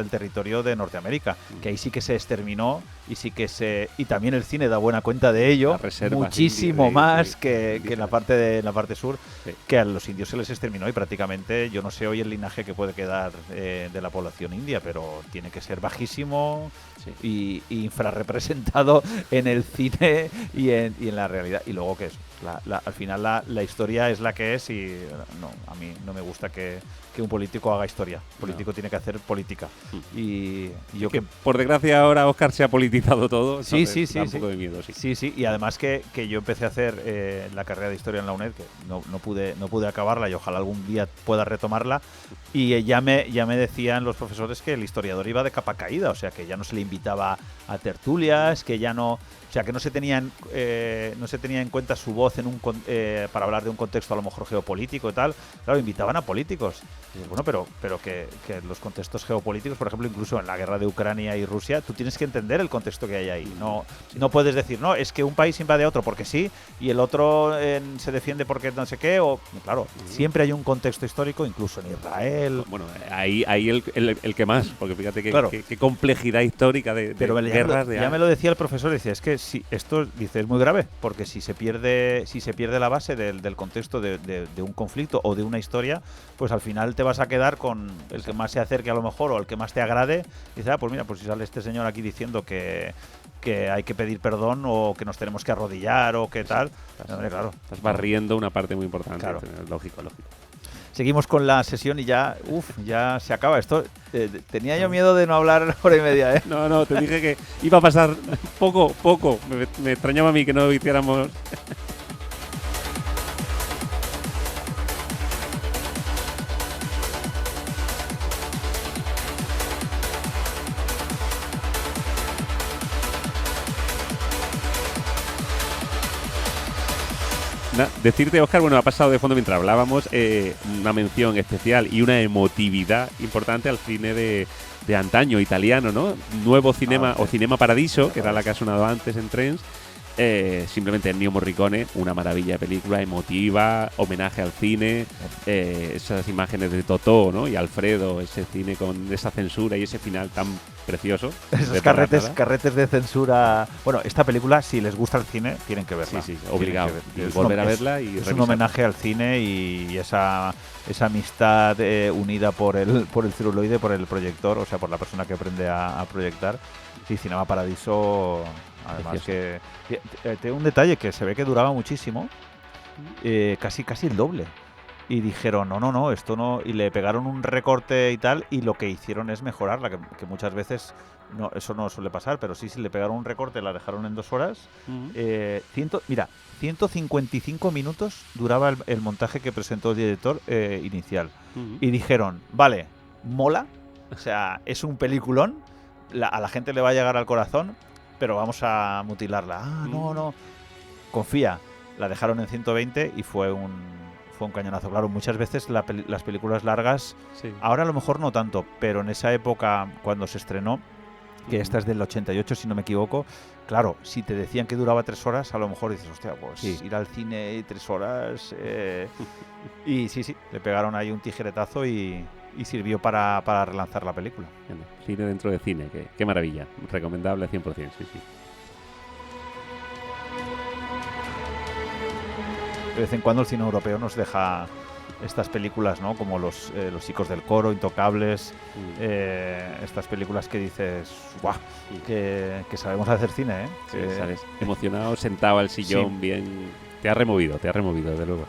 territorio de Norteamérica, que ahí sí que se exterminó y también el cine da buena cuenta de ello, muchísimo más que en la parte sur, sí. Que a los indios se les exterminó y prácticamente yo no sé hoy el linaje que puede quedar de la población india, pero tiene que ser bajísimo, sí. y infrarrepresentado en el cine y en la realidad. Y luego que es al final la historia es la que es y a mí no me gusta que un político haga historia. El político tiene que hacer política. Y yo que por desgracia ahora Óscar se ha politizado todo. Sí. Da un poco de miedo, sí. Sí, y además que yo empecé a hacer la carrera de historia en la UNED, que no pude acabarla y ojalá algún día pueda retomarla. Y ya me decían los profesores que el historiador iba de capa caída, o sea que ya no se le invitaba a tertulias, que ya no... O sea, que no se tenía en cuenta su voz para hablar de un contexto a lo mejor geopolítico y tal. Claro, invitaban a políticos. Y bueno, pero que los contextos geopolíticos, por ejemplo, incluso en la guerra de Ucrania y Rusia, tú tienes que entender el contexto que hay ahí. No puedes decir, no, es que un país invade a otro porque sí y el otro se defiende porque no sé qué. Claro, siempre hay un contexto histórico, incluso en Israel. Bueno, ahí el que más, porque fíjate qué complejidad histórica de guerras. Ya me lo decía el profesor, dice, es que sí, esto es muy grave, porque si se pierde la base del contexto de un conflicto o de una historia, pues al final te vas a quedar con el que más se acerque a lo mejor o el que más te agrade. Y dices, pues mira, pues si sale este señor aquí diciendo que hay que pedir perdón o que nos tenemos que arrodillar o qué tal. Claro. Estás barriendo una parte muy importante. Claro. Lógico. Seguimos con la sesión y ya se acaba esto. Tenía yo miedo de no hablar hora y media, ¿eh? No, te dije que iba a pasar poco. Me extrañaba a mí que no lo hiciéramos. Decirte, Óscar, bueno, ha pasado de fondo mientras hablábamos una mención especial y una emotividad importante al cine de antaño italiano, ¿no? Nuevo Cinema o Cinema Paradiso, que era la que ha sonado antes en Trends. Simplemente Ennio Morricone, una maravilla de película, emotiva, homenaje al cine, esas imágenes de Totò, ¿no? Y Alfredo, ese cine con esa censura y ese final tan precioso. Esos carretes de censura. Bueno, esta película, si les gusta el cine, tienen que verla. Sí, obligado. Y volver a verla y es un homenaje al cine y esa amistad unida por el celuloide, por el proyector, o sea, por la persona que aprende a proyectar. Sí, Cinema Paradiso. Además que tiene un detalle que se ve que duraba muchísimo, casi el doble. Y dijeron, no, esto no. Y le pegaron un recorte y tal, y lo que hicieron es mejorarla, que muchas veces eso no suele pasar, pero sí le pegaron un recorte, la dejaron en 2 horas. 155 minutos duraba el montaje que presentó el director inicial. Y dijeron, vale, mola, o sea, es un peliculón, a la gente le va a llegar al corazón, pero vamos a mutilarla. No. Confía. La dejaron en 120 y fue un cañonazo. Claro, muchas veces las películas largas, ahora a lo mejor no tanto, pero en esa época cuando se estrenó, que esta es del 88 si no me equivoco, claro, si te decían que duraba 3 horas, a lo mejor dices, hostia, pues ir al cine 3 horas... Y sí, le pegaron ahí un tijeretazo y sirvió para relanzar la película. Cine dentro de cine, qué maravilla. Recomendable 100%, sí. De vez en cuando el cine europeo nos deja estas películas, ¿no? Como los chicos del coro, Intocables, estas películas que dices, ¡guau! Que sabemos hacer cine, ¿eh? Sí, sabes, emocionado, sentado al sillón, bien. Te ha removido, desde luego.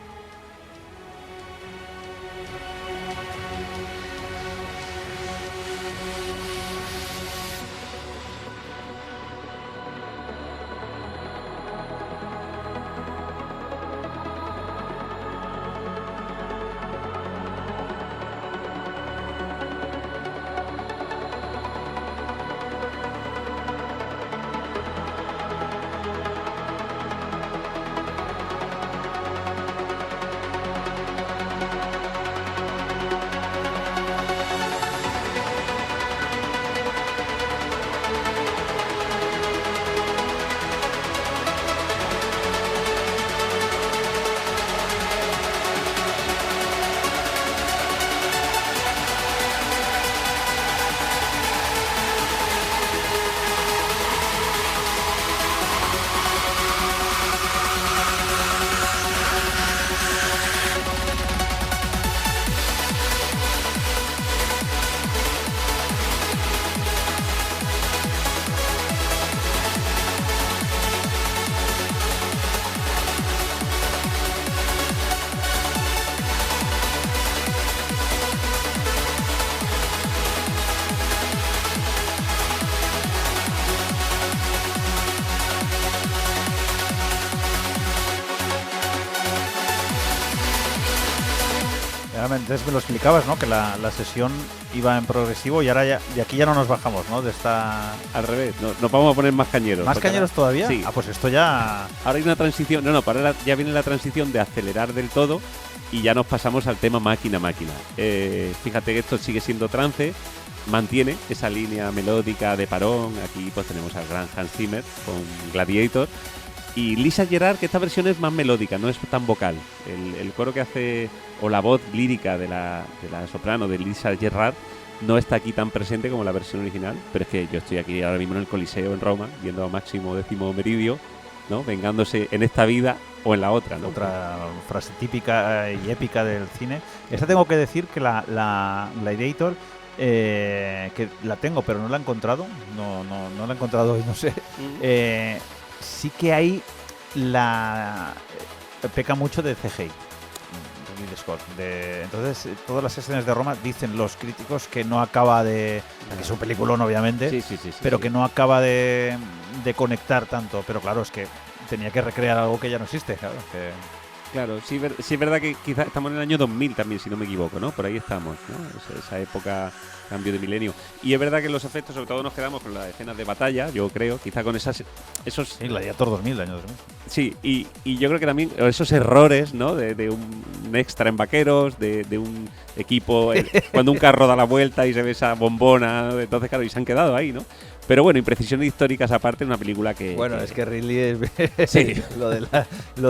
Entonces me lo explicabas, ¿no? Que la sesión iba en progresivo y ahora ya, de aquí ya no nos bajamos, ¿no? De esta... Al revés, nos vamos a poner más cañeros. ¿Más cañeros todavía? Sí. Pues esto ya... Ahora hay una transición, ya viene la transición de acelerar del todo y ya nos pasamos al tema máquina-máquina. Fíjate que esto sigue siendo trance, mantiene esa línea melódica de parón. Aquí pues tenemos al gran Hans Zimmer con Gladiator. Y Lisa Gerrard, que esta versión es más melódica, no es tan vocal. El coro que hace, o la voz lírica de la soprano de Lisa Gerrard, no está aquí tan presente como la versión original. Pero es que yo estoy aquí ahora mismo en el Coliseo en Roma, viendo a Máximo Décimo Meridio, ¿no? Vengándose en esta vida o en la otra, ¿no? Otra frase típica y épica del cine. Esta tengo que decir que la Gladiator, que la tengo, pero no la he encontrado. No la he encontrado y no sé. Sí que hay peca mucho de CGI, Ridley Scott. Entonces, todas las escenas de Roma, dicen los críticos que no acaba de... que es un peliculón, obviamente, Sí, pero que no acaba de conectar tanto. Pero claro, es que tenía que recrear algo que ya no existe, claro. Claro, sí es verdad que quizás estamos en el año 2000 también, si no me equivoco, ¿no? Por ahí estamos, ¿no? Esa época, cambio de milenio. Y es verdad que los efectos, sobre todo nos quedamos con las escenas de batalla, yo creo, quizá con esos... Sí, Gladiator 2000, año 2000. Sí, y yo creo que también esos errores, ¿no? De un extra en vaqueros, de un equipo, cuando un carro da la vuelta y se ve esa bombona, ¿no? Entonces, claro, y se han quedado ahí, ¿no? Pero bueno, imprecisiones históricas aparte, una película que... Bueno, es que Ridley es... Sí. lo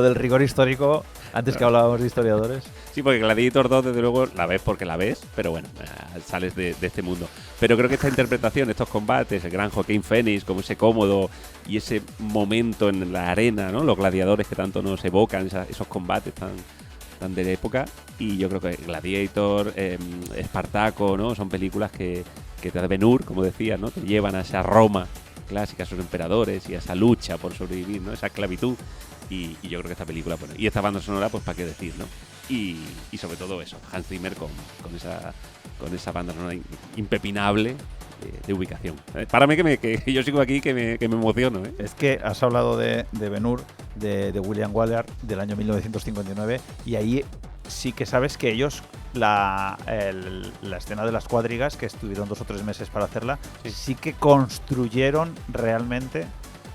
del rigor histórico, antes que hablábamos de historiadores. Sí, porque Gladiator 2, desde luego, la ves porque la ves, pero bueno, sales de este mundo. Pero creo que esta interpretación, estos combates, el gran Joaquín Phoenix, como ese cómodo y ese momento en la arena, ¿no? Los gladiadores que tanto nos evocan, esos combates tan de época. Y yo creo que Gladiator, Espartaco, ¿no? Son películas que te da Ben-Hur, como decías, ¿no? Te llevan a esa Roma clásica, a sus emperadores y a esa lucha por sobrevivir, ¿no? Esa esclavitud. Y yo creo que esta película, bueno, y esta banda sonora, pues para qué decir, ¿no? Y sobre todo eso, Hans Zimmer con esa banda sonora impepinable de ubicación. Para mí que yo sigo aquí que me emociono, ¿eh? Es que has hablado de Ben-Hur, de William Wyler, del año 1959, y ahí sí que sabes que ellos, la escena de las cuadrigas, que estuvieron 2 o 3 meses para hacerla, sí que construyeron realmente,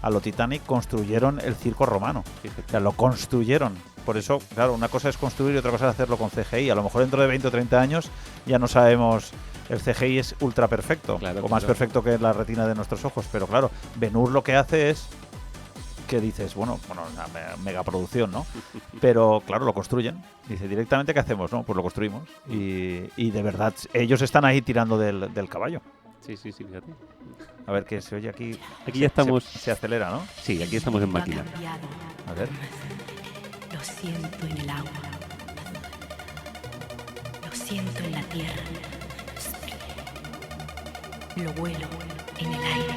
a lo Titanic, construyeron el circo romano. O sea, lo construyeron. Por eso, claro, una cosa es construir y otra cosa es hacerlo con CGI. A lo mejor dentro de 20 o 30 años ya no sabemos... El CGI es ultra perfecto, claro, o más perfecto que la retina de nuestros ojos. Pero claro, Ben-Hur lo que hace es que dices, bueno, una megaproducción, ¿no? Pero claro, lo construyen. Dice, directamente, ¿qué hacemos? No, pues lo construimos. Y de verdad, ellos están ahí tirando del caballo. Sí, fíjate. A ver, que se oye aquí. Aquí ya estamos. Se acelera, ¿no? Sí, aquí estamos en máquina. A ver. Lo siento en el agua. Lo siento en la tierra. Lo vuelo en el aire.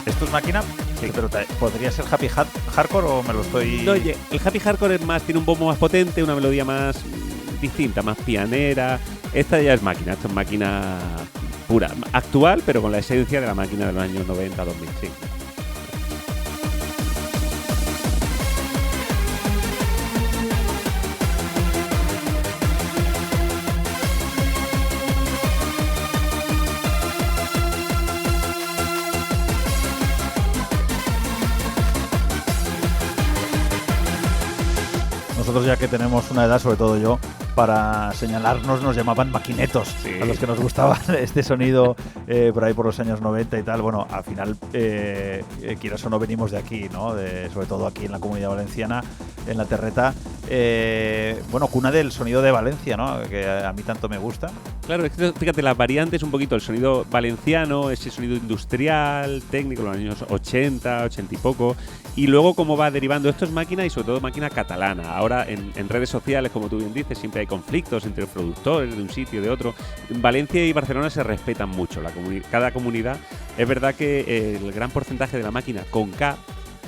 ¿Esto es máquina? Sí. Pero ¿podría ser happy hardcore o me lo estoy...? No, oye, el happy hardcore tiene un bombo más potente, una melodía más distinta, más pianera. Esta ya es máquina, esto es máquina pura, actual, pero con la esencia de la máquina de los años 90, 2000, sí. Nosotros, ya que tenemos una edad, sobre todo yo, para señalarnos nos llamaban maquinetos, sí. A los que nos gustaba este sonido por ahí por los años 90 y tal. Bueno, al final, quieras o no, venimos de aquí, ¿no? Sobre todo aquí en la Comunidad Valenciana, en la Terreta, Bueno, cuna del sonido de Valencia, ¿no? Que a mí tanto me gusta. Claro, es que fíjate, las variantes un poquito, el sonido valenciano, ese sonido industrial, técnico, los años 80, 80 y poco, y luego cómo va derivando. Esto es máquina y sobre todo máquina catalana. Ahora en redes sociales, como tú bien dices, siempre hay conflictos entre los productores de un sitio y de otro. En Valencia y Barcelona se respetan mucho, cada comunidad. Es verdad que el gran porcentaje de la máquina con K,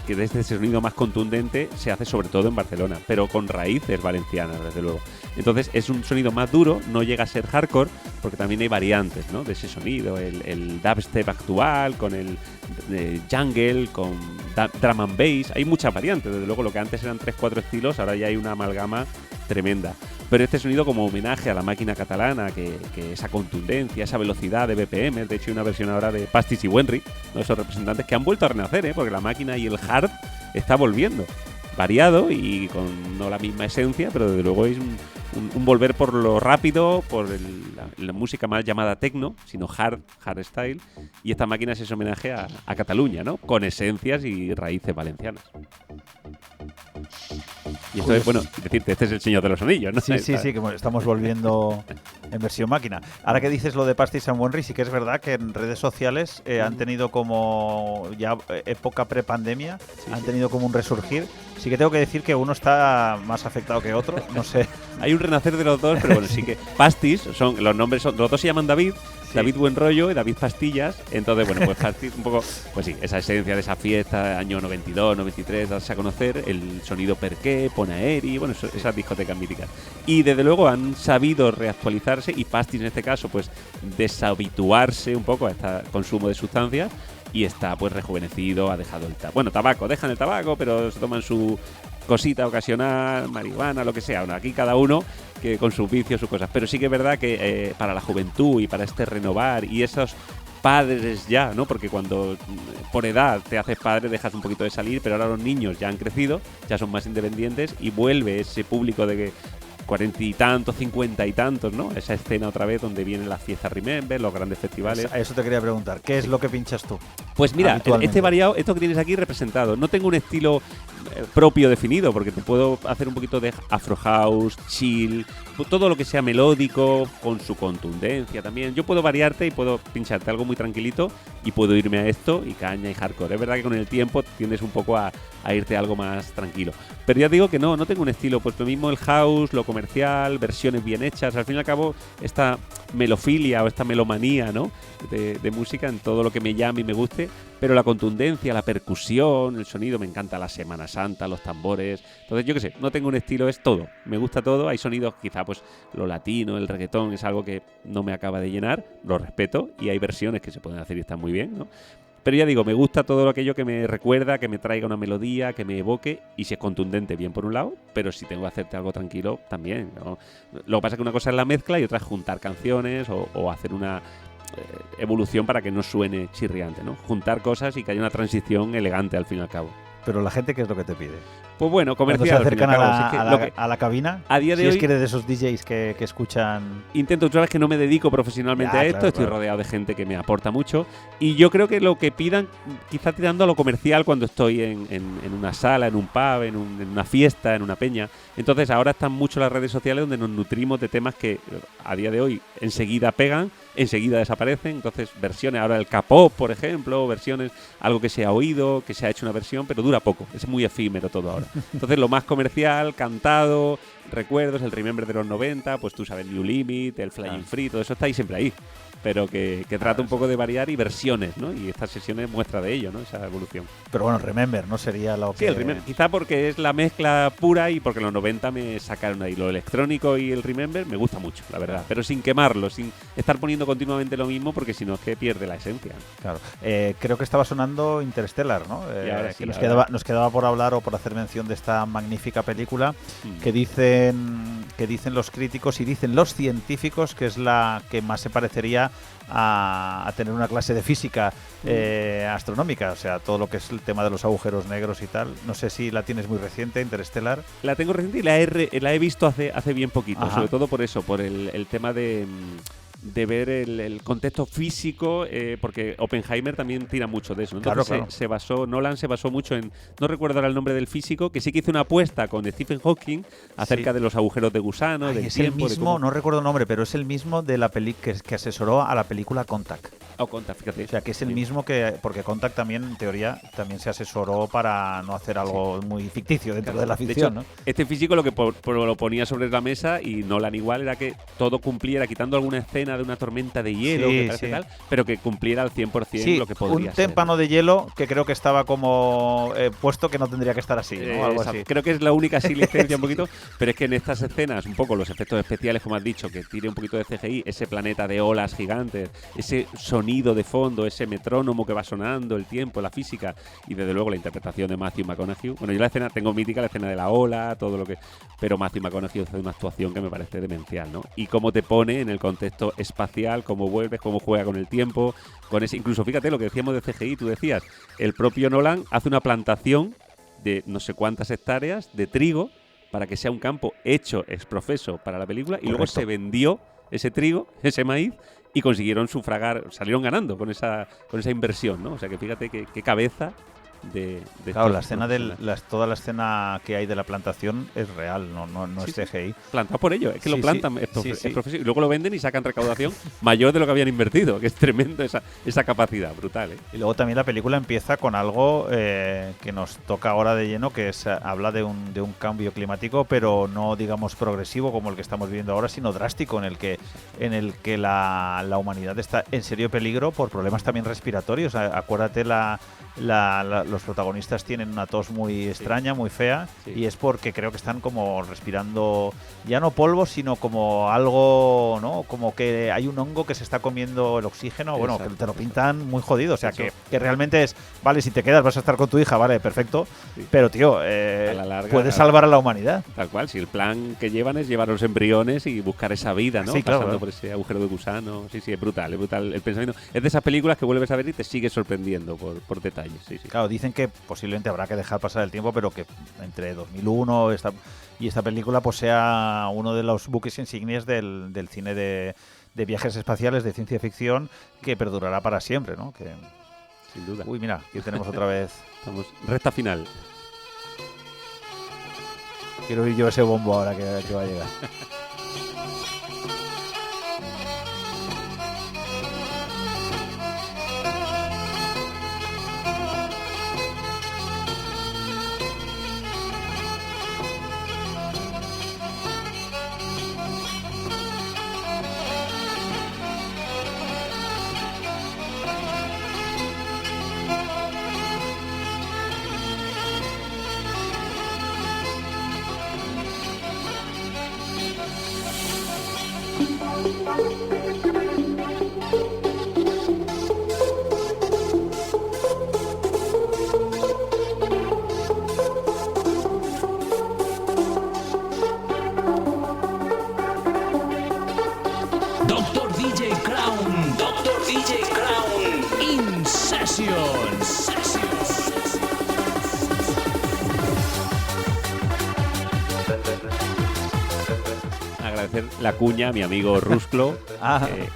que desde ese sonido más contundente, se hace sobre todo en Barcelona, pero con raíces valencianas, desde luego. Entonces es un sonido más duro, no llega a ser hardcore, porque también hay variantes, ¿no?, de ese sonido, el dubstep actual, con el jungle, con drum and bass, hay muchas variantes, desde luego. Lo que antes eran 3-4 estilos, ahora ya hay una amalgama tremenda. Pero este sonido, como homenaje a la máquina catalana, que esa contundencia, esa velocidad de BPM, de hecho hay una versión ahora de Pastis y Wenry, ¿no?, esos representantes que han vuelto a renacer, porque la máquina y el hard está volviendo, variado y con no la misma esencia, pero desde luego es un volver por lo rápido, por la música más llamada techno, sino hardstyle, y esta máquina es ese homenaje a Cataluña, ¿no?, con esencias y raíces valencianas. Y esto es, bueno, decirte, este es el Señor de los Anillos, ¿no? Sí, que estamos volviendo en versión máquina. Ahora que dices lo de Pastis and Wenry, sí que es verdad que en redes sociales han tenido como ya época prepandemia, han tenido como un resurgir. Sí que tengo que decir que uno está más afectado que otro, no sé. Hay un renacer de los dos, pero bueno, sí que Pastis, los nombres son, los dos se llaman David, sí. David Buenrollo y David Pastillas. Entonces, bueno, pues Pastis un poco, pues sí, esa esencia de esa fiesta, año 92, 93, darse a conocer, el sonido Perqué, Ponaeri, bueno, esas discotecas míticas. Y desde luego han sabido reactualizarse, y Pastis en este caso, pues deshabituarse un poco a este consumo de sustancias. Y está pues rejuvenecido, ha dejado el tabaco, dejan el tabaco, pero se toman su cosita ocasional, marihuana, lo que sea. Bueno, aquí cada uno que con sus vicios, sus cosas. Pero sí que es verdad que para la juventud y para este renovar y esos padres ya, ¿no? Porque cuando por edad te haces padre dejas un poquito de salir, pero ahora los niños ya han crecido, ya son más independientes y vuelve ese público de que 40 y tantos, 50 y tantos, ¿no? Esa escena otra vez donde vienen las fiestas Remember, los grandes festivales. A eso te quería preguntar. ¿Qué es lo que pinchas tú? Pues mira, este variado, esto que tienes aquí representado. No tengo un estilo propio definido, porque te puedo hacer un poquito de Afro House, chill, todo lo que sea melódico, con su contundencia también. Yo puedo variarte y puedo pincharte algo muy tranquilito y puedo irme a esto y caña y hardcore. Es verdad que con el tiempo tiendes un poco a irte a algo más tranquilo. Pero ya digo que no tengo un estilo. Pues lo mismo el house, lo comercial, versiones bien hechas. Al fin y al cabo, esta melofilia o esta melomanía, ¿no?, de música en todo lo que me llame y me guste. Pero la contundencia, la percusión, el sonido, me encanta la Semana Santa, los tambores. Entonces, yo qué sé, no tengo un estilo, es todo. Me gusta todo. Hay sonidos, quizá pues lo latino, el reggaetón es algo que no me acaba de llenar, lo respeto, y hay versiones que se pueden hacer y están muy bien, ¿no? Pero ya digo, me gusta todo aquello que me recuerda, que me traiga una melodía, que me evoque, y si es contundente, bien por un lado, pero si tengo que hacerte algo tranquilo, también, ¿no? Lo que pasa es que una cosa es la mezcla y otra es juntar canciones o hacer una evolución para que no suene chirriante, ¿no? Juntar cosas y que haya una transición elegante al fin y al cabo. Pero la gente, ¿qué es lo que te pide? Pues bueno, comercial. Cuando se acercan a la cabina, a día de si hoy, es que eres de esos DJs que escuchan... Intento, tú sabes que no me dedico profesionalmente a esto, claro, estoy rodeado de gente que me aporta mucho, y yo creo que lo que pidan, quizá tirando a lo comercial cuando estoy en una sala, en un pub, en una fiesta, en una peña. Entonces ahora están mucho las redes sociales donde nos nutrimos de temas que a día de hoy enseguida pegan, enseguida desaparecen. Entonces versiones, ahora el K-pop, por ejemplo, versiones, algo que se ha oído, que se ha hecho una versión, pero dura poco, es muy efímero todo ahora. Entonces lo más comercial, cantado, recuerdos, el Remember de los 90, pues tú sabes, New Limit, el Flying Free, todo eso está ahí siempre ahí. Pero que trata un poco de variar y versiones, ¿no? Y estas sesiones muestra de ello, ¿no? Esa evolución. Pero bueno, Remember, ¿no? Sería lo que... Sí, el Remember, quizá porque es la mezcla pura y porque en los 90 me sacaron ahí. Lo electrónico y el Remember me gusta mucho, la verdad. Pero sin quemarlo, sin estar poniendo continuamente lo mismo, porque si no es que pierde la esencia. Claro. Creo que estaba sonando Interstellar, ¿no? Y ahora sí, que nos quedaba por hablar o por hacer mención de esta magnífica película que dicen los críticos y dicen los científicos que es la que más se parecería a tener una clase de física astronómica, o sea, todo lo que es el tema de los agujeros negros y tal. No sé si la tienes muy reciente, Interstellar. La tengo reciente y la he visto hace bien poquito. Ajá. Sobre todo por eso, por el tema de de ver el contexto físico, porque Oppenheimer también tira mucho de eso, ¿no? Entonces Claro. Nolan se basó mucho en, no recuerdo ahora el nombre del físico, que sí que hizo una apuesta con Stephen Hawking acerca de los agujeros de gusano, del es tiempo. el mismo, no recuerdo el nombre, pero es el mismo de la que asesoró a la película Contact. Contact, fíjate. O sea, que es el mismo porque Contact también, en teoría, también se asesoró para no hacer algo muy ficticio dentro de la ficción, de hecho, ¿no? Este físico lo que lo ponía sobre la mesa, y Nolan igual, era que todo cumpliera, quitando alguna escena de una tormenta de hielo, que parece tal, pero que cumpliera al 100% lo que podría un ser. témpano de hielo que creo que estaba como puesto que no tendría que estar así, ¿no? Algo así. Creo que es la única así licencia un poquito, pero es que en estas escenas, un poco los efectos especiales, como has dicho, que tire un poquito de CGI, ese planeta de olas gigantes, ese sonido de fondo, ese metrónomo que va sonando, el tiempo, la física, y desde luego la interpretación de Matthew McConaughey. Bueno, yo la escena, tengo mítica la escena de la ola, todo lo que... Pero Matthew McConaughey hace una actuación que me parece demencial, ¿no? Y cómo te pone en el contexto espacial, cómo vuelves, cómo juega con el tiempo, con ese... Incluso, fíjate lo que decíamos de CGI, tú decías, el propio Nolan hace una plantación de no sé cuántas hectáreas de trigo para que sea un campo hecho ex profeso para la película. Y luego se vendió ese trigo, ese maíz, y consiguieron sufragar, salieron ganando con esa inversión, ¿no? O sea que fíjate qué cabeza de claro, la escena toda la escena que hay de la plantación es real, no es CGI. Plantado por ellos, es que lo plantan, es profesión, y luego lo venden y sacan recaudación mayor de lo que habían invertido, que es tremendo esa capacidad, brutal, ¿eh? Y luego también la película empieza con algo que nos toca ahora de lleno, que es habla de un cambio climático, pero no digamos progresivo como el que estamos viviendo ahora, sino drástico, en el que la humanidad está en serio peligro por problemas también respiratorios. Acuérdate los protagonistas tienen una tos muy extraña, muy fea, y es porque creo que están como respirando ya no polvo, sino como algo, ¿no? Como que hay un hongo que se está comiendo el oxígeno. Bueno, que te lo pintan muy jodido, o sea, que realmente es, vale, si te quedas vas a estar con tu hija, vale, perfecto, pero tío, a la larga, puedes salvar a la humanidad. Tal cual, si el plan que llevan es llevar a los embriones y buscar esa vida, ¿no? Sí, claro, pasando por ese agujero de gusano. Sí, es brutal el pensamiento. Es de esas películas que vuelves a ver y te sigue sorprendiendo por detalles. Sí. Claro, dicen que posiblemente habrá que dejar pasar el tiempo, pero que entre 2001 y esta película pues sea uno de los buques insignias del cine de viajes espaciales, de ciencia ficción, que perdurará para siempre, ¿no? Que... Sin duda. Uy, mira, aquí tenemos otra vez. Estamos recta final. Quiero oír yo ese bombo ahora que va a llegar. La cuña, mi amigo Rusclo,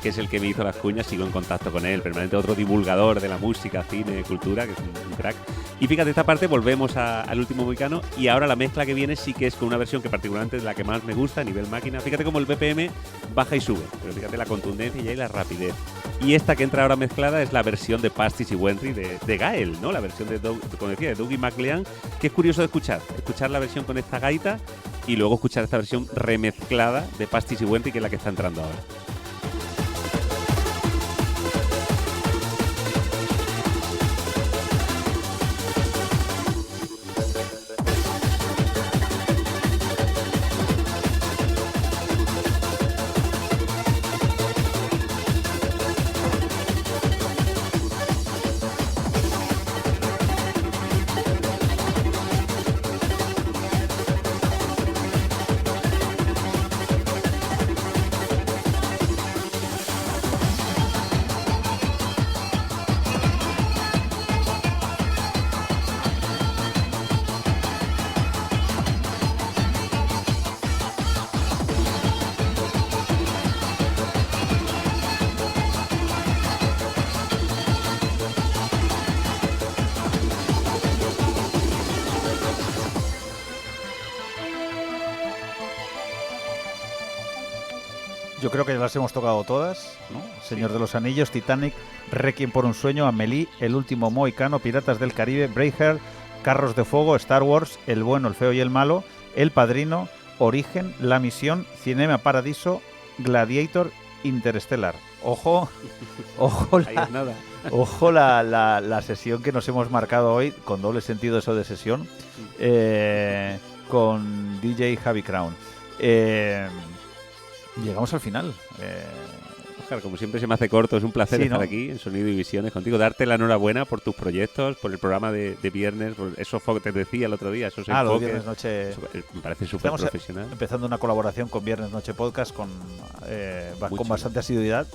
que es el que me hizo las cuñas, sigo en contacto con él, permanente, otro divulgador de la música, cine, cultura, que es un crack. Y fíjate, esta parte volvemos al Último Mohicano, y ahora la mezcla que viene sí que es con una versión que particularmente es la que más me gusta a nivel máquina. Fíjate cómo el BPM baja y sube, pero fíjate la contundencia y la rapidez. Y esta que entra ahora mezclada es la versión de Pastis y Wentry de Gael, ¿no? La versión de Dougie MacLean, que es curioso de escuchar la versión con esta gaita y luego escuchar esta versión remezclada de Pastis y Wentry, que es la que está entrando ahora. Yo creo que ya las hemos tocado todas, ¿no? Señor de los Anillos, Titanic, Requiem por un sueño, Amélie, El último mohicano, Piratas del Caribe, Braveheart, Carros de Fuego, Star Wars, El bueno, el feo y el malo, El Padrino, Origen, La Misión, Cinema Paradiso, Gladiator, Interstellar. Ojo, Ahí es nada. ojo la sesión que nos hemos marcado hoy, con doble sentido eso de sesión, con DJ Javi Crown. Llegamos al final. Claro, como siempre se me hace corto, es un placer Sí, estar ¿no? aquí en Sonido y Visiones contigo, darte la enhorabuena por tus proyectos, por el programa de viernes, por esos que te decía el otro día, esos Los enfoques. viernes noche. Me parece súper Estamos profesional. empezando una colaboración con Viernes Noche Podcast con chulo. bastante asiduidad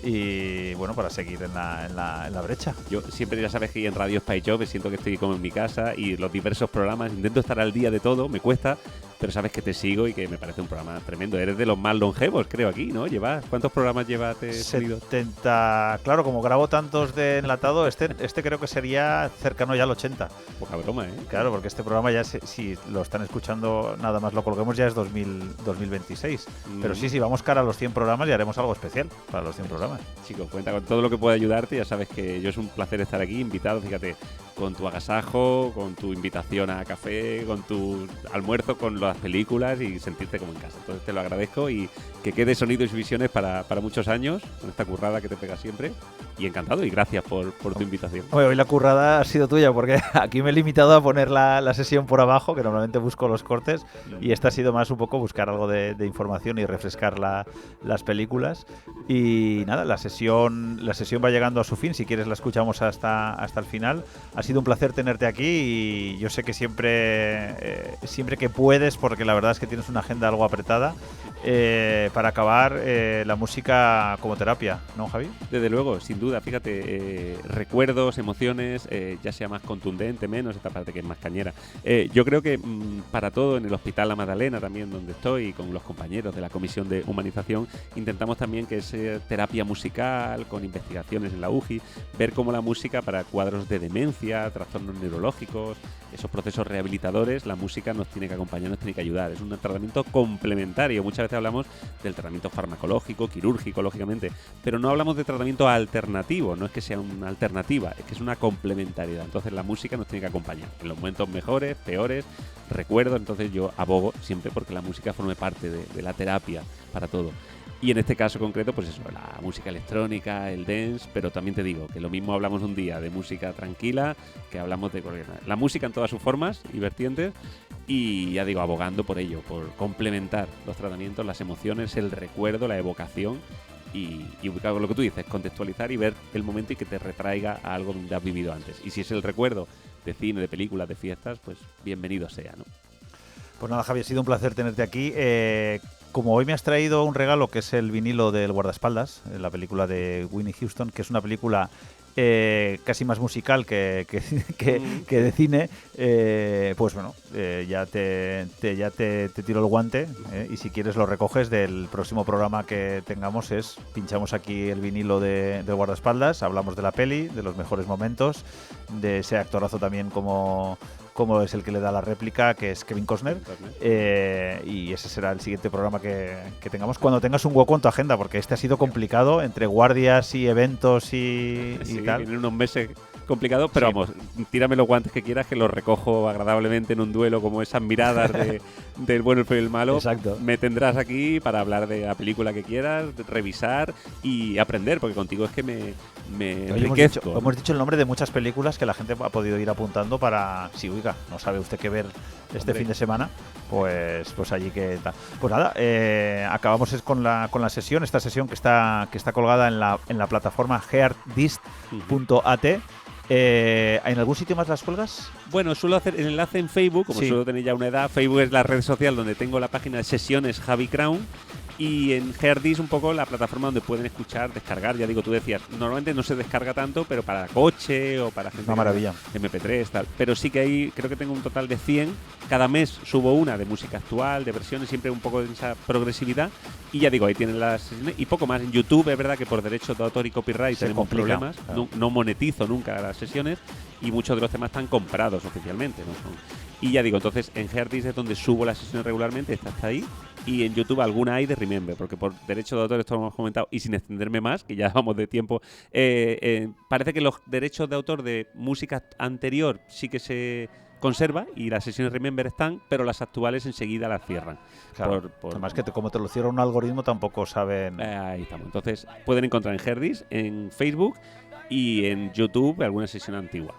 y bueno, para seguir en la brecha. Yo siempre, ya sabes que en Radio Spy Job siento que estoy como en mi casa y los diversos programas, intento estar al día de todo, me cuesta, pero sabes que te sigo y que me parece un programa tremendo. Eres de los más longevos, creo, aquí, ¿no? ¿Cuántos programas llevas de sonido? 70, claro, como grabo tantos de enlatado, este creo que sería cercano ya al 80. Poca broma, ¿eh? Claro, porque este programa ya, si lo están escuchando, nada más lo colguemos, ya es 2026. Pero sí, vamos cara a los 100 programas y haremos algo especial para los 100 programas. Chicos, cuenta con todo lo que pueda ayudarte. Ya sabes que yo es un placer estar aquí, invitado, fíjate, con tu agasajo, con tu invitación a café, con tu almuerzo, con las películas y sentirte como en casa. Entonces te lo agradezco y que quede Sonidos y Visiones para muchos años, con esta currada que te pega siempre. Y encantado y gracias por tu invitación. Bueno, hoy la currada ha sido tuya porque aquí me he limitado a poner la sesión por abajo, que normalmente busco los cortes, y esta ha sido más un poco buscar algo de información y refrescar las películas. Y nada, la sesión va llegando a su fin. Si quieres la escuchamos hasta el final. Ha sido un placer tenerte aquí y yo sé que siempre que puedes, porque la verdad es que tienes una agenda algo apretada, para acabar la música como terapia, ¿no, Javi? Desde luego, sin duda, fíjate, recuerdos, emociones, ya sea más contundente, menos, esta parte que es más cañera. Yo creo que para todo, en el Hospital La Magdalena también, donde estoy, con los compañeros de la Comisión de Humanización, intentamos también que sea terapia musical, con investigaciones en la UJI, ver cómo la música para cuadros de demencia, trastornos neurológicos, esos procesos rehabilitadores, la música nos tiene que acompañar, nos tiene que ayudar. Es un tratamiento complementario. Muchas veces hablamos del tratamiento farmacológico, quirúrgico, lógicamente, pero no hablamos de tratamiento alternativo. No es que sea una alternativa, es que es una complementariedad. Entonces la música nos tiene que acompañar en los momentos mejores, peores, recuerdos. Entonces yo abogo siempre porque la música forme parte de la terapia para todo. Y en este caso concreto, pues eso, la música electrónica, el dance, pero también te digo que lo mismo hablamos un día de música tranquila, que hablamos de la música en todas sus formas y vertientes, y ya digo, abogando por ello, por complementar los tratamientos, las emociones, el recuerdo, la evocación, y lo que tú dices, contextualizar y ver el momento y que te retraiga a algo donde has vivido antes. Y si es el recuerdo de cine, de películas, de fiestas, pues bienvenido sea, ¿no? Pues nada, Javi, ha sido un placer tenerte aquí. Como hoy me has traído un regalo, que es el vinilo del Guardaespaldas, la película de Whitney Houston, que es una película casi más musical que de cine, pues bueno, ya te tiro el guante, y si quieres lo recoges del próximo programa que tengamos. Pinchamos aquí el vinilo del Guardaespaldas, hablamos de la peli, de los mejores momentos, de ese actorazo también como es el que le da la réplica, que es Kevin Costner, y ese será el siguiente programa que tengamos cuando tengas un hueco en tu agenda, porque este ha sido complicado entre guardias y eventos y tal. Vienen unos meses complicados, pero sí, vamos, tírame los guantes que quieras, que los recojo agradablemente en un duelo, como esas miradas del bueno, el feo y el malo. Exacto. Me tendrás aquí para hablar de la película que quieras, revisar y aprender, porque contigo es que me enriquezco. Hemos dicho el nombre de muchas películas que la gente ha podido ir apuntando para, si oiga, no sabe usted qué ver este fin de semana, pues allí que tal. Pues nada, acabamos con la sesión, esta sesión que está colgada en la plataforma heartdist.at. ¿En algún sitio más las cuelgas? Bueno, suelo hacer el enlace en Facebook, como suelo tener ya una edad. Facebook es la red social donde tengo la página de sesiones Javi Crown. Y en Heartdist un poco la plataforma donde pueden escuchar, descargar. Ya digo, tú decías, normalmente no se descarga tanto, pero para coche o para gente... Una maravilla. MP3, tal. Pero sí que ahí creo que tengo un total de 100. Cada mes subo una de música actual, de versiones, siempre un poco de esa progresividad. Y ya digo, ahí tienen las sesiones. Y poco más. En YouTube es verdad que por derechos de autor y copyright tenemos problemas. Claro. No monetizo nunca las sesiones. Y muchos de los temas están comprados oficialmente, ¿no? Y ya digo, entonces en Heartdist es donde subo las sesiones regularmente. Esta está ahí. y en YouTube alguna hay de Remember, porque por derecho de autor, esto lo hemos comentado, y sin extenderme más, que ya vamos de tiempo, parece que los derechos de autor de música anterior sí que se conserva y las sesiones Remember están, pero las actuales enseguida las cierran. Claro. Además que como te lo cierra un algoritmo tampoco saben... Ahí estamos. Entonces pueden encontrar en Herdis, en Facebook y en YouTube alguna sesión antigua.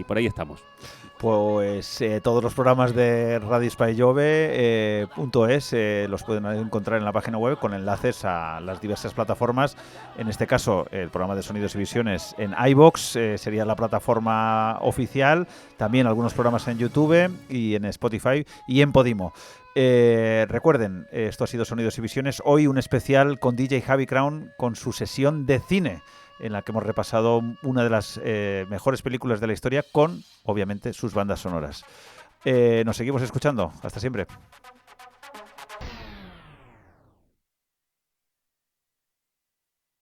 Por ahí estamos. Pues todos los programas de Radio Spailjove.es los pueden encontrar en la página web con enlaces a las diversas plataformas. En este caso, el programa de Sonidos y Visiones en iVoox sería la plataforma oficial. También algunos programas en YouTube y en Spotify y en Podimo. Recuerden, esto ha sido Sonidos y Visiones. Hoy un especial con DJ Javi Crown con su sesión de cine, en la que hemos repasado una de las mejores películas de la historia con, obviamente, sus bandas sonoras. Nos seguimos escuchando. Hasta siempre.